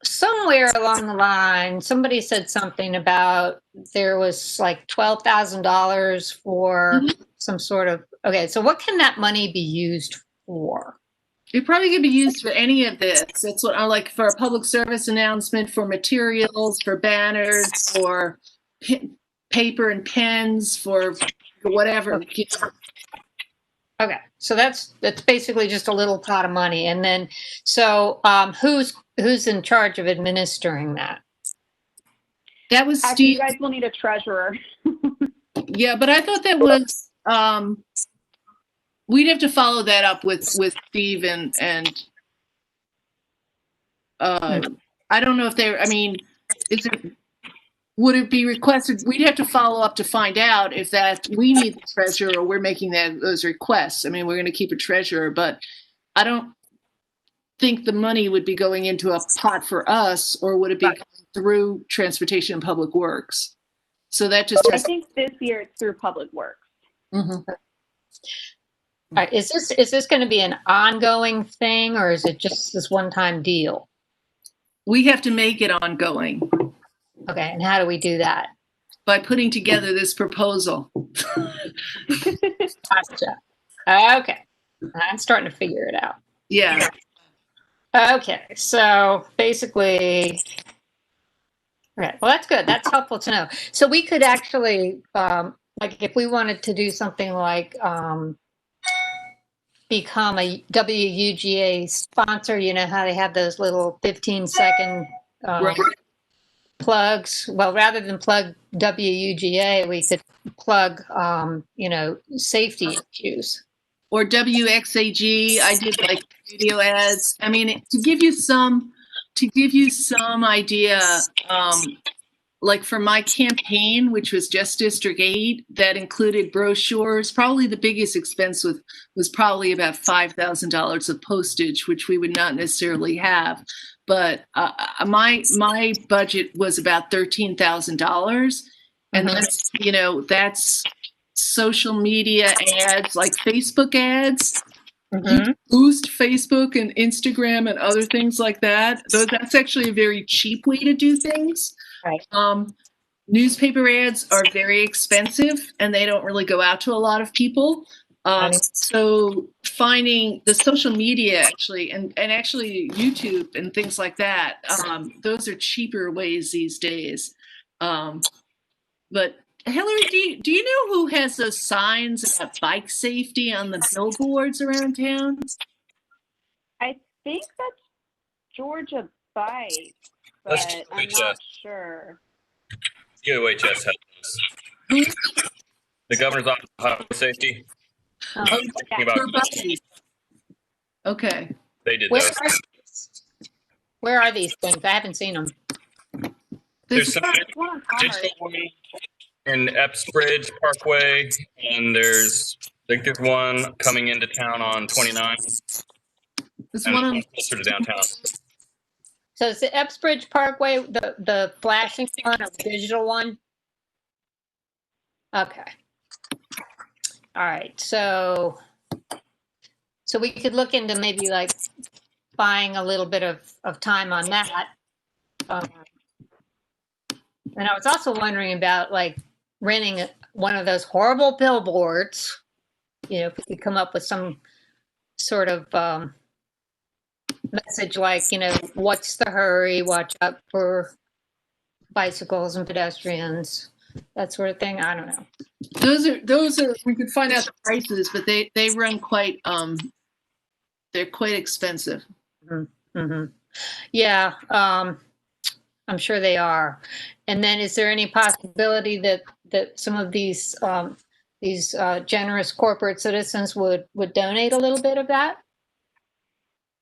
S2: somewhere along the line, somebody said something about there was like $12,000 for some sort of. Okay, so what can that money be used for?
S4: It probably could be used for any of this. That's what I like, for a public service announcement, for materials, for banners, for paper and pens, for whatever.
S2: Okay, so that's basically just a little pot of money, and then so who's in charge of administering that?
S4: That was
S1: Actually, you
S4: Steve.
S1: guys will need a treasurer.
S4: Yeah, but I thought that was we'd have to follow that up with Steve and I don't know if they're. I mean, would it be requested? We'd have to follow up to find out if that we need the treasurer or we're making those requests. I mean, we're going to keep a treasurer, but I don't think the money would be going into a pot for us, or would it be through Transportation and Public Works? So that just
S1: I think this year it's through Public Works.
S4: Mm-hmm.
S2: All right, is this going to be an ongoing thing, or is it just this one-time deal?
S4: We have to make it ongoing.
S2: Okay, and how do we do that?
S4: By putting together this proposal.
S2: Gotcha. Okay, I'm starting to figure it out.
S4: Yeah.
S2: Okay, so basically, okay, well, that's good. That's helpful to know. So we could actually, like, if we wanted to do something like become a WUGA sponsor, you know how they have those little 15-second plugs? Well, rather than plug WUGA, we could plug, you know, safety issues.
S4: Or WXAG. I did like video ads. I mean, to give you some idea, like for my campaign, which was just District 8, that included brochures. Probably the biggest expense was probably about $5,000 of postage, which we would not necessarily have. But my budget was about $13,000, and that's, you know, that's social media ads, like Facebook ads. You boost Facebook and Instagram and other things like that. So that's actually a very cheap way to do things.
S2: Right.
S4: Newspaper ads are very expensive and they don't really go out to a lot of people. So finding the social media actually, and actually YouTube and things like that, those are cheaper ways these days. But Hillary, do you know who has those signs about bike safety on the billboards around town?
S1: I think that's Georgia Bike,
S3: That's
S1: but I'm
S3: GOHS.
S1: not sure.
S3: GOHS has this. The Governor's Office of Highway Safety.
S4: Okay.
S3: They did
S2: Where
S3: those.
S2: where are these things? I haven't seen them.
S3: There's some
S1: One on Commerce.
S3: digital one in Epsbridge Parkway, and I think there's one coming into town on 29,
S4: There's
S3: and
S4: one
S3: one
S4: on,
S3: closer to downtown.
S2: So is the Epsbridge Parkway the flashing one or the digital one? Okay. All right. So we could look into maybe like buying a little bit of time on that. And I was also wondering about like renting one of those horrible billboards. You know, if we could come up with some sort of message like, you know, what's the hurry? Watch out for bicycles and pedestrians. that sort of thing. I don't know.
S4: Those are we could find out the prices, but they run quite they're quite expensive.
S2: Mm-hmm. Yeah, I'm sure they are. And then, is there any possibility that some of these generous corporate citizens would donate a little bit of that?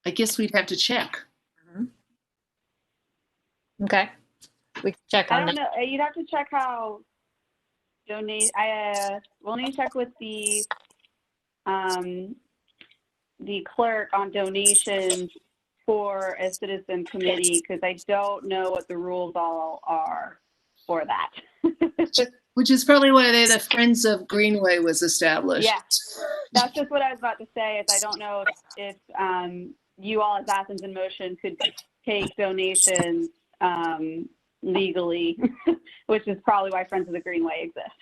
S4: I guess we'd have to check.
S2: Okay, we can check
S1: I
S2: on
S1: don't
S2: that.
S1: know. You'd have to check how we'll need to check with the clerk on donations for a citizen committee, because I don't know what the rules all are for that.
S4: Which is probably why the Friends of Greenway was established.
S1: Yeah, that's just what I was about to say. Is I don't know if you all as Athens in Motion could take donations legally, which is probably why Friends of the Greenway exists.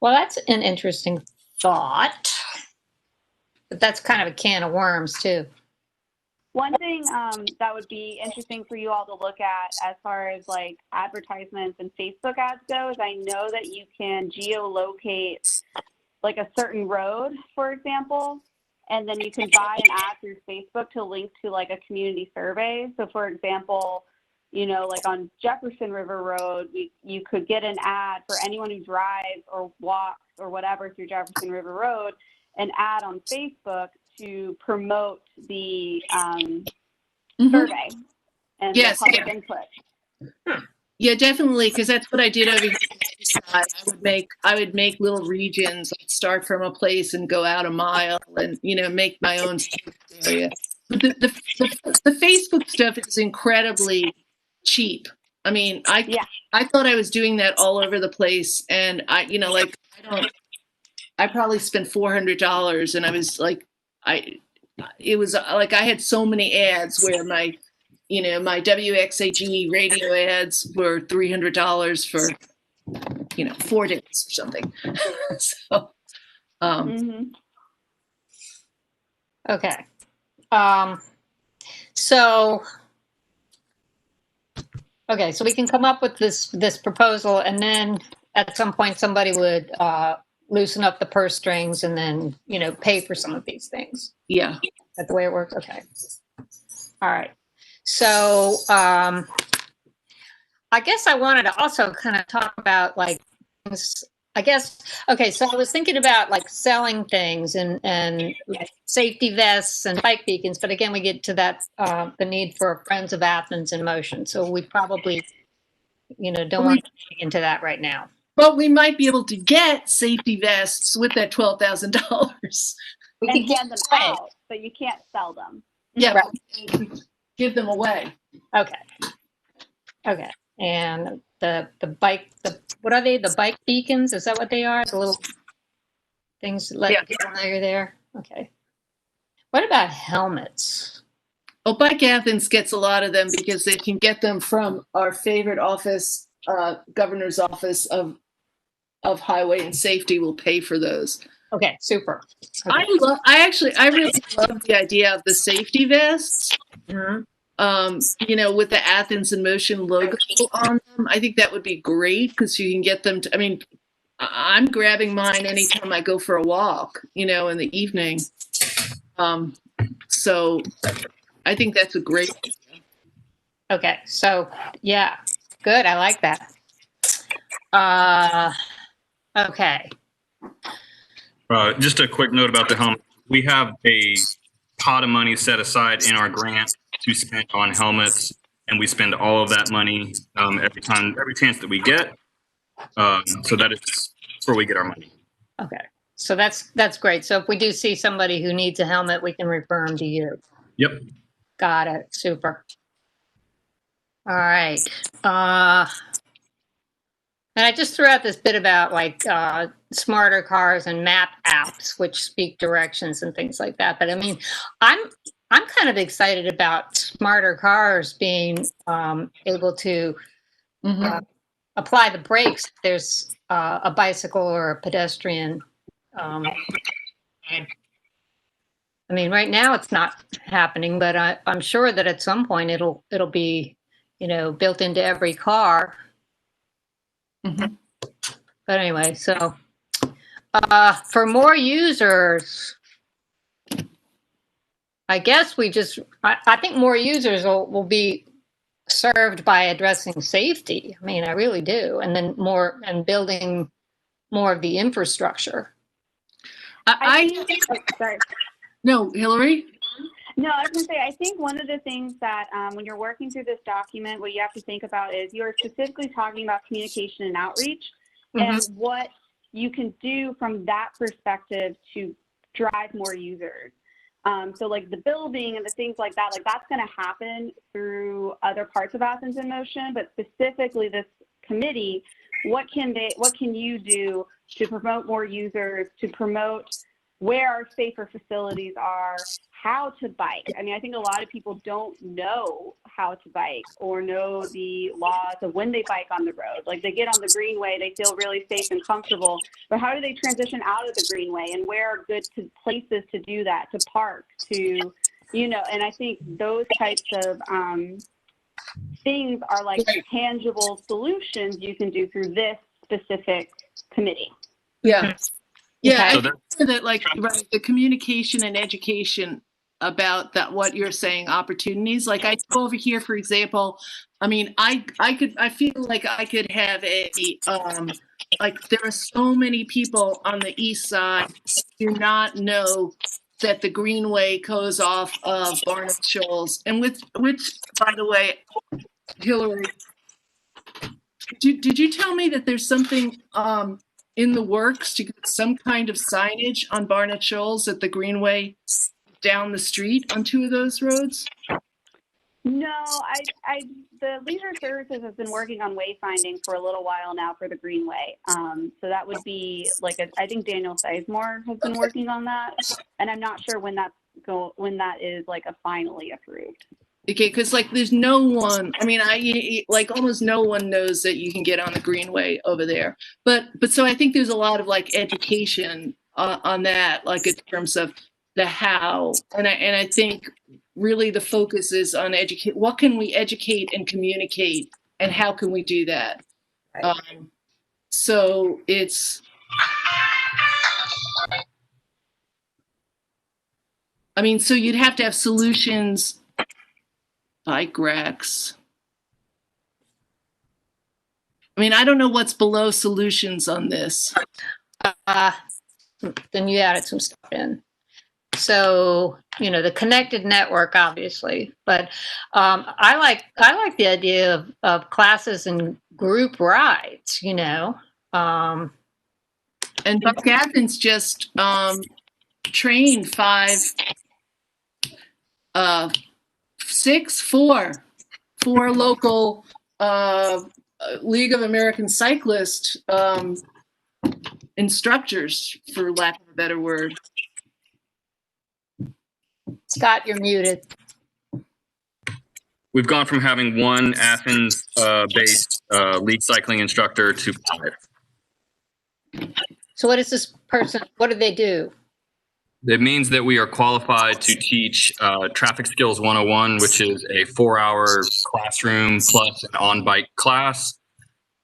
S2: Well, that's an interesting thought, but that's kind of a can of worms too.
S1: One thing that would be interesting for you all to look at as far as like advertisements and Facebook ads go is I know that you can geolocate like a certain road, for example, and then you can buy an ad through Facebook to link to like a community survey. So for example, you know, like on Jefferson River Road, you could get an ad for anyone who drives or walks or whatever through Jefferson River Road, an ad on Facebook to promote the survey and
S4: Yes,
S1: the public input.
S4: Yeah, definitely, because that's what I did over here. I would make little regions. I'd start from a place and go out a mile, and make my own area. But the Facebook stuff is incredibly cheap. I mean, I thought I was doing that all over the place, and I probably spent $400, and I was like, it was like I had so many ads where my WXAG radio ads were $300 for 4 days or something. So
S2: Okay. So we can come up with this proposal, and then at some point somebody would loosen up the purse strings and then pay for some of these things.
S4: Yeah.
S2: Is that the way it works? Okay. All right. So I guess I wanted to also kind of talk about like things, I guess. Okay, so I was thinking about like selling things and like safety vests and bike beacons, but again, we get to that the need for Friends of Athens in Motion. So we probably don't want to get into that right now.
S4: But we might be able to get safety vests with that $12,000.
S1: We can hand them out, but you can't sell them.
S4: Yeah, right. Give them away.
S2: Okay. And the bike, what are they? The bike beacons? Is that what they are? The little things that let people know you're there? Okay. What about helmets?
S4: Well, Bike Athens gets a lot of them because they can get them from our favorite office, governor's office of highway and safety will pay for those.
S2: Okay, super. Okay.
S4: I really love the idea of the safety vests.
S2: Mm-hmm.
S4: With the Athens in Motion logo on them. I think that would be great because you can get them to, I mean, I'm grabbing mine anytime I go for a walk, in the evening. So I think that's a great idea.
S2: Okay, so yeah, good. I like that. Okay.
S3: Just a quick note about the helmet. We have a pot of money set aside in our grant to spend on helmets, and we spend all of that money every chance that we get. So that is where we get our money.
S2: Okay, so that's great. So if we do see somebody who needs a helmet, we can refer them to you.
S3: Yep.
S2: Got it. Super. All right. And I just threw out this bit about like smarter cars and map apps, which speak directions and things like that. But I mean, I'm kind of excited about smarter cars being able to apply the brakes if there's a bicycle or a pedestrian. I mean, right now it's not happening, but I'm sure that at some point it'll be, built into every car.
S4: Mhm.
S2: But anyway, so for more users, I guess I think more users will be served by addressing safety. I mean, I really do. And then building more of the infrastructure.
S1: Sorry.
S4: No, Hillary?
S1: No, I was going to say, I think one of the things that when you're working through this document, what you have to think about is you're specifically talking about communication and outreach and what you can do from that perspective to drive more users. So like the building and the things like that's going to happen through other parts of Athens in Motion, but specifically this committee, what can you do to promote more users, to promote where our safer facilities are, how to bike. I mean, I think a lot of people don't know how to bike or know the laws of when they bike on the road. Like they get on the greenway, they feel really safe and comfortable, but how do they transition out of the greenway and where are good places to do that, to park, to, and I think those types of things are like tangible solutions you can do through this specific committee.
S4: Yeah. Yeah,
S3: So
S4: I think that like the communication and education about that, what you're saying, opportunities. Like I go over here, for example, I mean, I feel like I could have like there are so many people on the east side who do not know that the Greenway goes off of Barnum Shoals, and which, by the way, Hillary, did you tell me that there's something in the works to get some kind of signage on Barnett Shoals at the Greenway down the street on two of those roads?
S1: No, the Leisure Services has been working on wayfinding for a little while now for the Greenway. So that would be like I think Daniel Sizemore has been working on that, and I'm not sure when that is like a finally approved.
S4: Okay, because like there's no one. I mean, like almost no one knows that you can get on the Greenway over there. But so I think there's a lot of like education on that, like in terms of the how, and I think really the focus is on educate. What can we educate and communicate, and how can we do that? Right. So it's. I mean, so you'd have to have solutions. Bike racks. I mean, I don't know what's below solutions on this.
S2: Then you added some stuff in. So, the connected network, obviously, but I like the idea of classes and group rides, And
S4: Buck Athens just trained four local League of American Cyclists instructors, for lack of a better word.
S2: Scott, you're muted.
S3: We've gone from having one Athens-based league cycling instructor to 5.
S2: So what is this person? What do they do?
S3: It means that we are qualified to teach Traffic Skills 101, which is a 4-hour classroom plus an on-bike class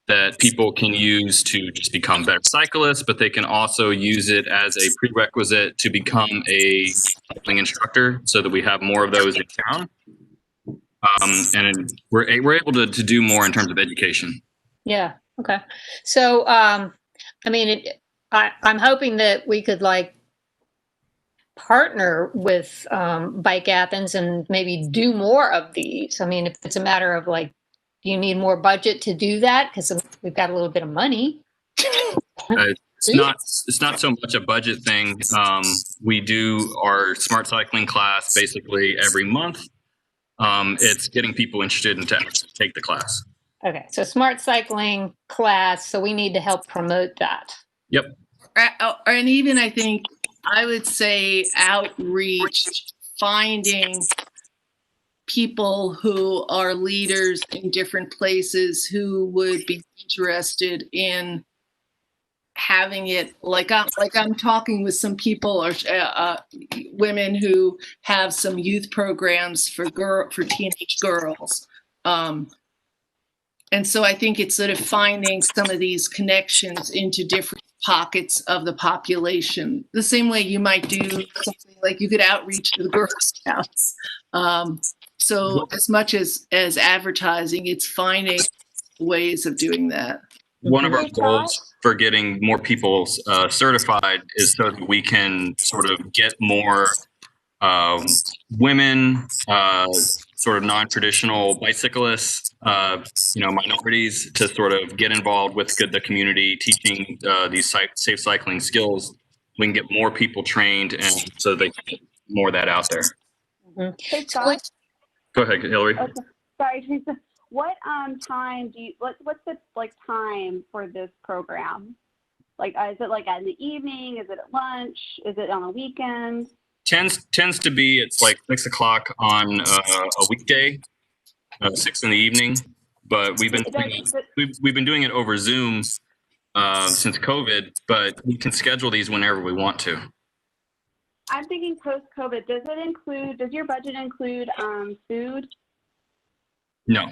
S3: that people can use to just become better cyclists, but they can also use it as a prerequisite to become a cycling instructor so that we have more of those in town. And we're able to do more in terms of education.
S2: Yeah. Okay. So, I mean, I'm hoping that we could partner with Bike Athens and maybe do more of these. I mean, if it's a matter of do you need more budget to do that? Because we've got a little bit of money.
S3: It's not so much a budget thing. We do our smart cycling class basically every month. It's getting people interested in to actually take the class.
S2: Okay, so smart cycling class. So we need to help promote that.
S3: Yep.
S4: And even I think I would say outreach, finding people who are leaders in different places who would be interested in having it. Like I'm talking with some people or women who have some youth programs for teenage girls. And so I think it's sort of finding some of these connections into different pockets of the population. The same way you might do something like you could outreach to the Girl Scouts. So as much as advertising, it's finding ways of doing that.
S3: One of our
S1: Hey, Scott?
S3: goals for getting more people certified is so that we can sort of get more women, sort of non-traditional bicyclists, minorities to sort of get involved with the community, teaching these safe cycling skills. We can get more people trained, and so they can get more of that out there.
S1: Hey, Scott.
S3: Go ahead, Hillary.
S1: Okay. Sorry, Teresa. What time do you? What's the time for this program? Is it in the evening? Is it at lunch? Is it on a weekend?
S3: Tends to be it's like 6 o'clock on a weekday, 6 in the evening. But we've been doing it over Zoom since COVID. But we can schedule these whenever we want to.
S1: I'm thinking post-COVID. Does your budget include food?
S3: No.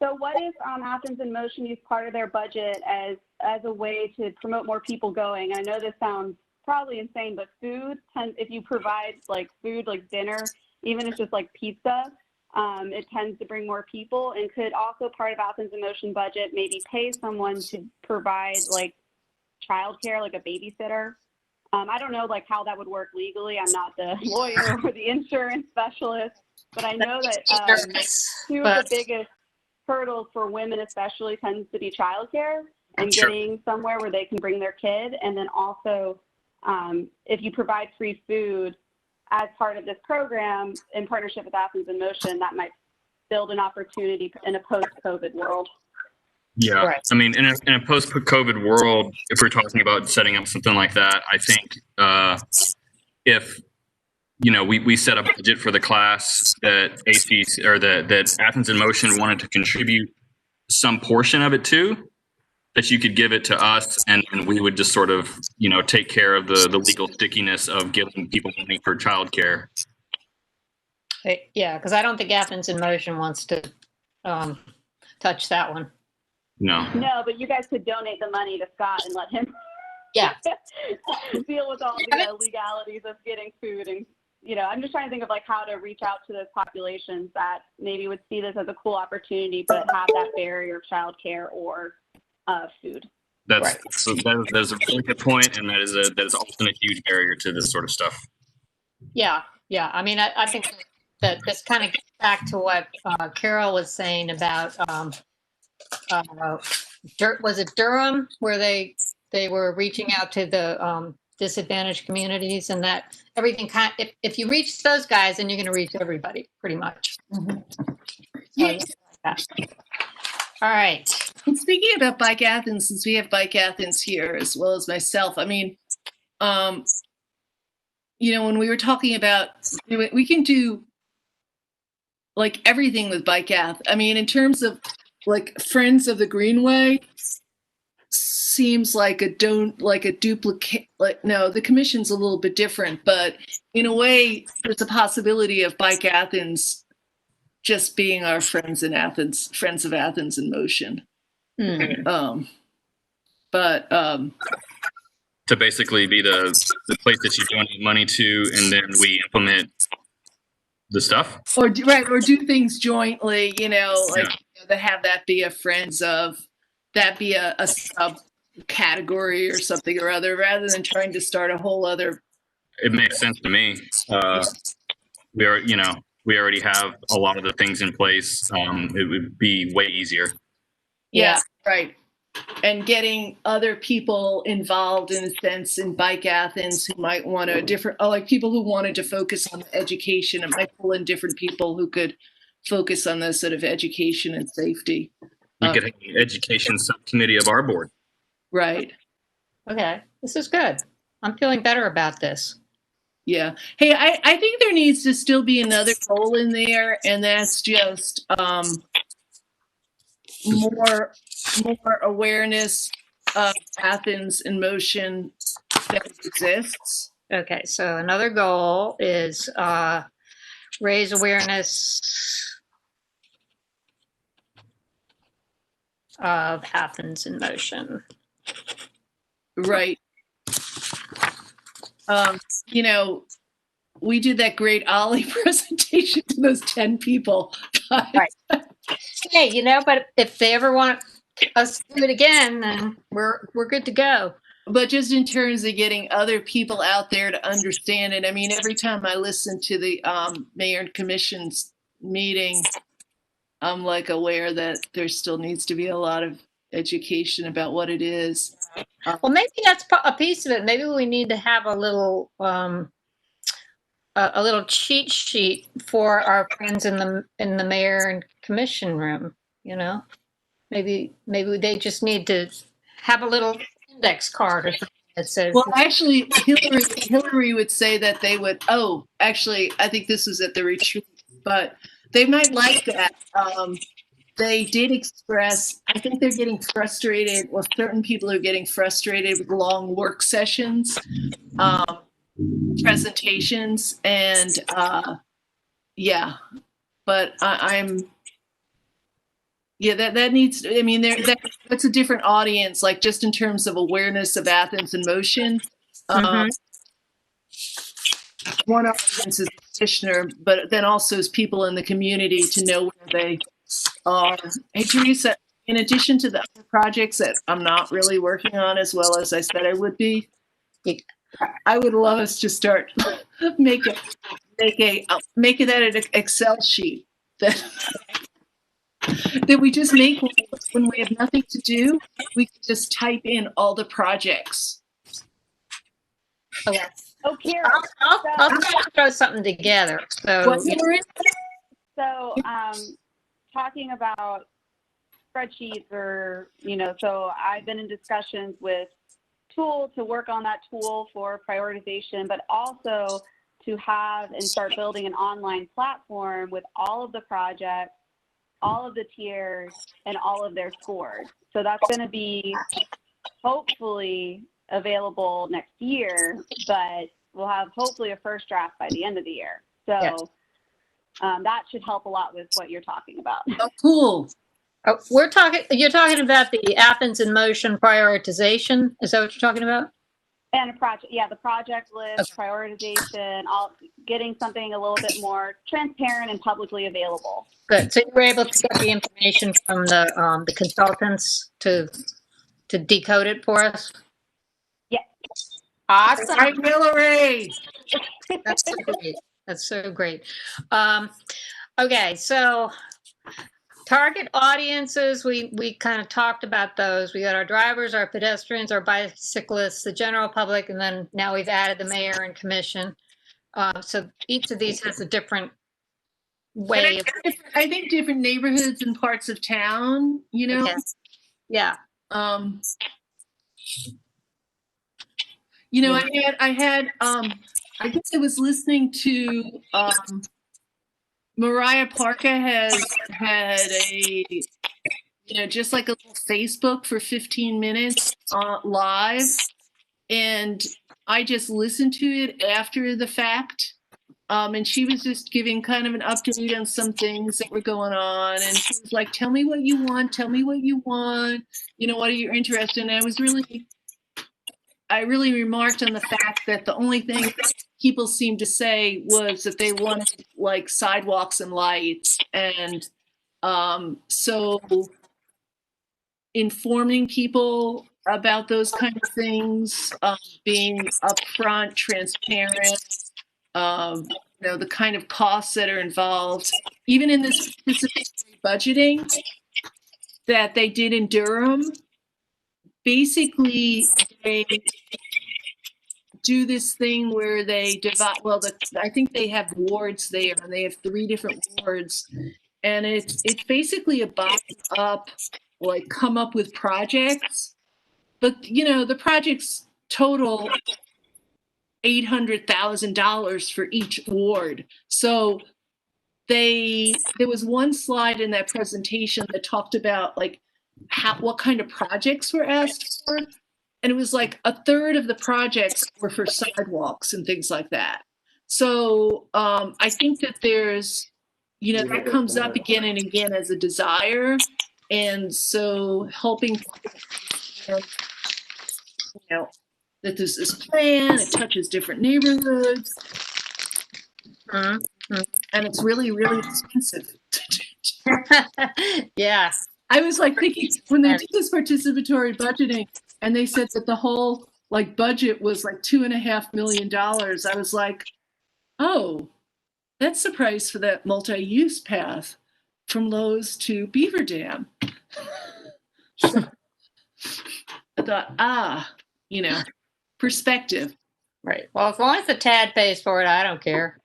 S1: So what if Athens in Motion used part of their budget as a way to promote more people going? I know this sounds probably insane, but if you provide food, like dinner, even if it's just like pizza, it tends to bring more people. And could also part of Athens in Motion budget maybe pay someone to provide childcare, like a babysitter? I don't know how that would work legally. I'm not the lawyer or the insurance specialist, but I know that two of the biggest hurdles for women especially tends to be childcare and getting somewhere where they can bring their kid. And then also, if you provide free food as part of this program in partnership with Athens in Motion, that might build an opportunity in a post-COVID world.
S3: Yeah, right. I mean, in a post-COVID world, if we're talking about setting up something like that, I think if we set a budget for the class that that Athens in Motion wanted to contribute some portion of it to, that you could give it to us, and we would just sort of take care of the legal stickiness of giving people money for childcare.
S2: Yeah, because I don't think Athens in Motion wants to touch that one.
S3: No,
S1: but you guys could donate the money to Scott and let him deal with all the legalities of getting food. And I'm just trying to think of how to reach out to those populations that maybe would see this as a cool opportunity but have that barrier of childcare or food.
S3: That is a really good point, and that is often a huge barrier to this sort of stuff.
S2: Yeah. I mean, I think that this kind of gets back to what Carol was saying about was it Durham, where they were reaching out to the disadvantaged communities, and that everything if you reach those guys, then you're going to reach everybody pretty much.
S4: Yeah.
S2: All right.
S4: And speaking about Bike Athens, since we have Bike Athens here as well as myself, I mean, when we were talking about, we can do everything with Bike Ath. I mean, in terms of Friends of the Greenway, seems like a duplicate. No, the commission's a little bit different, but in a way, there's a possibility of Bike Athens just being our friends of Athens in Motion. To
S3: basically be the place that you donate money to, and then we implement the stuff,
S4: or do things jointly. To have that be a friends of, that be a subcategory or something or other, rather than trying to start a whole other.
S3: It makes sense to me. We already have a lot of the things in place. It would be way easier.
S4: Yeah, right. And getting other people involved in a sense in Bike Athens who might want people who wanted to focus on education. It might pull in different people who could focus on the sort of education and safety.
S3: We could have an education subcommittee of our board.
S4: Right.
S2: Okay, this is good. I'm feeling better about this.
S4: Yeah. Hey, I think there needs to still be another goal in there, and that's just more awareness of Athens in Motion that exists.
S2: Okay, so another goal is raise awareness of Athens in Motion.
S4: Right. You know, we did that great Ollie presentation to those 10 people.
S2: Right. Hey, you know, but if they ever want us to do it again, then we're good to go.
S4: But just in terms of getting other people out there to understand it, I mean, every time I listen to the mayor and commission's meeting, I'm like aware that there still needs to be a lot of education about what it is.
S2: Well, maybe that's a piece of it. Maybe we need to have a little cheat sheet for our friends in the mayor and commission room. You know, maybe they just need to have a little index card or something that says.
S4: Well, actually, Hillary would say that they would. Oh, actually, I think this was at the retreat, but they might like that. They did express, I think they're getting frustrated, well, certain people are getting frustrated with long work sessions, presentations, and yeah, but that needs, I mean, that's a different audience, like just in terms of awareness of Athens in Motion. One audience is petitioner, but then also is people in the community to know where they are. Hey, Teresa, in addition to the other projects that I'm not really working on as well as I said I would be, I would love us to start make it an Excel sheet that we just make when we have nothing to do. We can just type in all the projects.
S2: Okay.
S1: Oh, Karen.
S2: I'll throw something together. So,
S1: talking about spreadsheets or, you know, so I've been in discussions with Tool to work on that tool for prioritization, but also to have and start building an online platform with all of the projects, all of the tiers, and all of their scores. So that's going to be hopefully available next year, but we'll have hopefully a first draft by the end of the year. So
S2: yes.
S1: That should help a lot with what you're talking about.
S4: Oh, cool.
S2: Oh, you're talking about the Athens in Motion prioritization. Is that what you're talking about?
S1: And the project list, prioritization, getting something a little bit more transparent and publicly available.
S2: Good. So you were able to get the information from the consultants to decode it for us?
S1: Yes.
S2: Awesome.
S4: Right, Hillary.
S2: That's so great. That's so great. Okay, so target audiences, we kind of talked about those. We got our drivers, our pedestrians, our bicyclists, the general public, and then now we've added the mayor and commission. So each of these has a different way.
S4: I think different neighborhoods and parts of town, you know.
S2: Okay. Yeah.
S4: You know, I guess I was listening to Mariah Parker has had a, you know, just like a little Facebook for 15 minutes live. And I just listened to it after the fact. And she was just giving kind of an update on some things that were going on. And she was like, tell me what you want. Tell me what you want. You know, what are you interested in? And I really remarked on the fact that the only thing people seemed to say was that they wanted like sidewalks and lights. And so informing people about those kind of things, being upfront, transparent, you know, the kind of costs that are involved, even in this participatory budgeting that they did in Durham. Basically, they do this thing where they divide, I think they have wards there, and they have 3 different wards, and it's basically a bottom up, like come up with projects, but you know, the projects total $800,000 for each ward. So there was one slide in that presentation that talked about like what kind of projects were asked for. And it was like a third of the projects were for sidewalks and things like that. So I think that there's, you know, that comes up again and again as a desire. And so helping, you know, that there's this plan, it touches different neighborhoods,
S2: Mhm.
S4: and it's really, really expensive.
S2: Yeah.
S4: I was like thinking when they did this participatory budgeting and they said that the whole like budget was like $2.5 million. I was like, oh, that's the price for that multi-use path from Lowe's to Beaver Dam. So I thought, you know, perspective.
S2: Right. Well, as long as the TAD pays for it, I don't care.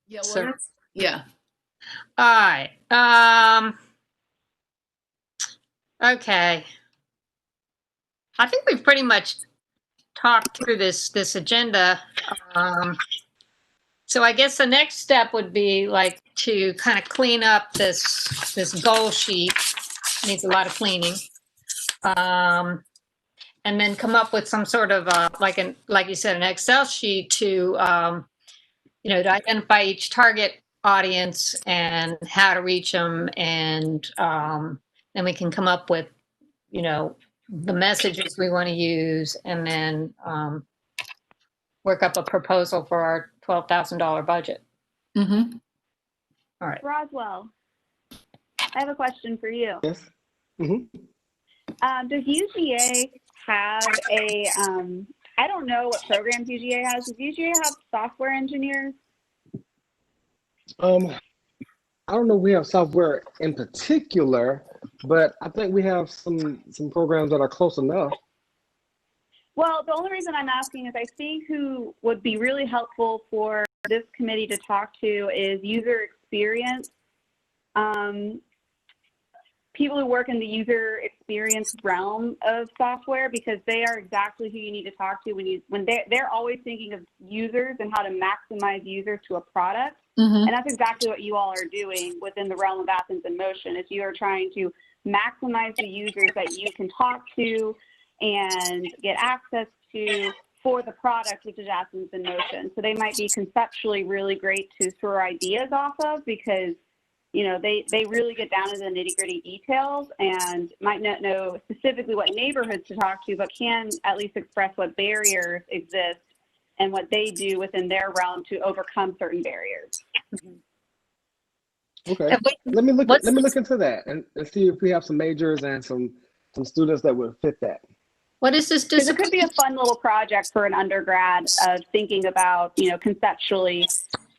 S4: Yeah, well,
S2: So-
S4: yeah.
S2: All right. Okay. I think we've pretty much talked through this agenda. So I guess the next step would be like to kind of clean up this goal sheet. Needs a lot of cleaning. And then come up with some sort of like you said, an Excel sheet to to identify each target audience and how to reach them, and then we can come up with the messages we want to use, and then work up a proposal for our $12,000 budget.
S4: Mm-hmm.
S2: All right.
S1: Roswell, I have a question for you.
S5: Yes. Mm-hmm.
S1: Does UGA have a, I don't know what programs UGA has. Does UGA have software engineers?
S5: I don't know if we have software in particular, but I think we have some programs that are close enough.
S1: Well, the only reason I'm asking is I think who would be really helpful for this committee to talk to is user experience. People who work in the user experience realm of software, because they are exactly who you need to talk to when they're always thinking of users and how to maximize users to a product.
S4: Mm-hmm.
S1: And that's exactly what you all are doing within the realm of Athens in Motion, is you are trying to maximize the users that you can talk to and get access to for the product, which is Athens in Motion. So they might be conceptually really great to throw ideas off of, because they really get down into the nitty-gritty details and might not know specifically what neighborhoods to talk to, but can at least express what barriers exist and what they do within their realm to overcome certain barriers.
S5: Okay. Let me look into that and see if we have some majors and some students that would fit that.
S2: What is this
S1: Because it
S2: discipline?
S1: could be a fun little project for an undergrad of thinking about, conceptually,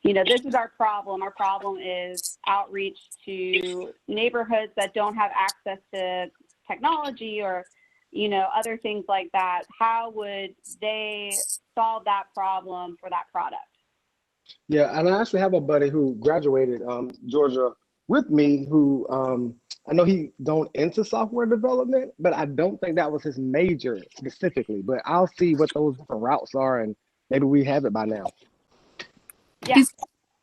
S1: this is our problem. Our problem is outreach to neighborhoods that don't have access to technology or, other things like that. How would they solve that problem for that product?
S5: Yeah, and I actually have a buddy who graduated Georgia with me who I know he gone into software development, but I don't think that was his major specifically. But I'll see what those different routes are, and maybe we have it by now.
S1: Yeah.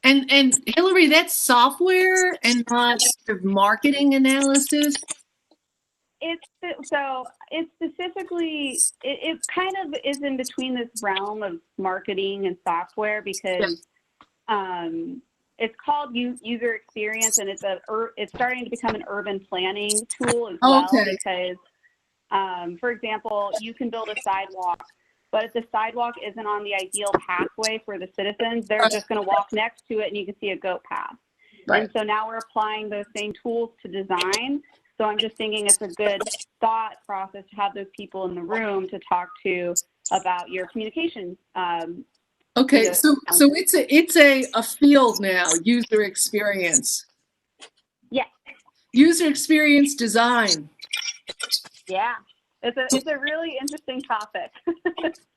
S4: And Hillary, that's software and not sort of marketing analysis.
S1: It's specifically, it kind of is in between this realm of marketing and software, because it's called user experience, and it's starting to become an urban planning tool as well.
S4: Okay.
S1: Because, for example, you can build a sidewalk, but if the sidewalk isn't on the ideal pathway for the citizens, they're just going to walk next to it and you can see a goat path.
S2: Right.
S1: And so now we're applying those same tools to design. So I'm just thinking it's a good thought process to have those people in the room to talk to about your communication.
S4: Okay, so it's a field now, user experience.
S1: Yeah.
S4: User experience design.
S1: Yeah. It's a really interesting topic.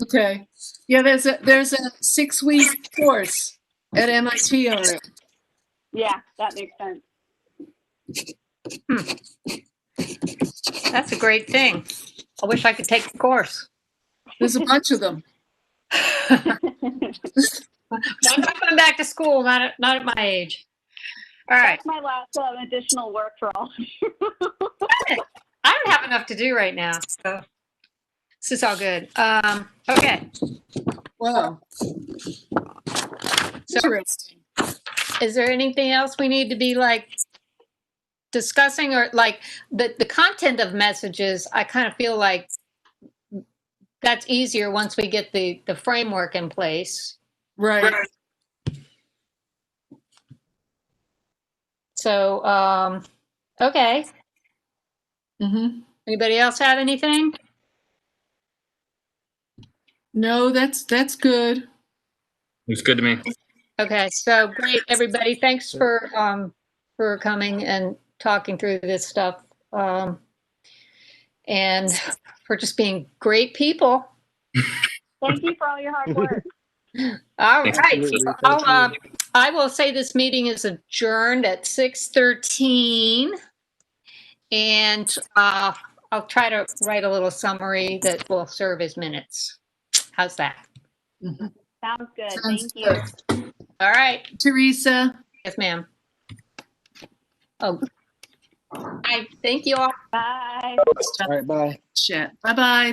S4: Okay. Yeah, there's a 6-week course at MIT on it.
S1: Yeah, that makes sense.
S2: That's a great thing. I wish I could take the course.
S4: There's a bunch of them.
S2: I'm not going back to school, not at my age. All right.
S1: That's my last additional work for all of you.
S2: I don't have enough to do right now, so this is all good. Okay.
S4: Wow.
S2: So,
S4: Interesting.
S2: is there anything else we need to be like discussing or like the content of messages, I kind of feel like that's easier once we get the framework in place.
S4: Right.
S2: So, okay.
S4: Mm-hmm.
S2: Anybody else have anything?
S4: No, that's good.
S3: It's good to me.
S2: Okay, so great, everybody. Thanks for coming and talking through this stuff. And for just being great people.
S1: Thank you for all your hard work.
S2: All right.
S5: Absolutely. Thank you.
S2: I will say this meeting is adjourned at 6:13. And I'll try to write a little summary that will serve as minutes. How's that?
S4: Mm-hmm.
S1: Sounds good.
S4: Sounds
S1: Thank you.
S4: good.
S2: All right.
S4: Teresa.
S2: Yes, ma'am. Oh, thank you all.
S1: Bye.
S5: All right, bye.
S4: Chat. Bye-bye.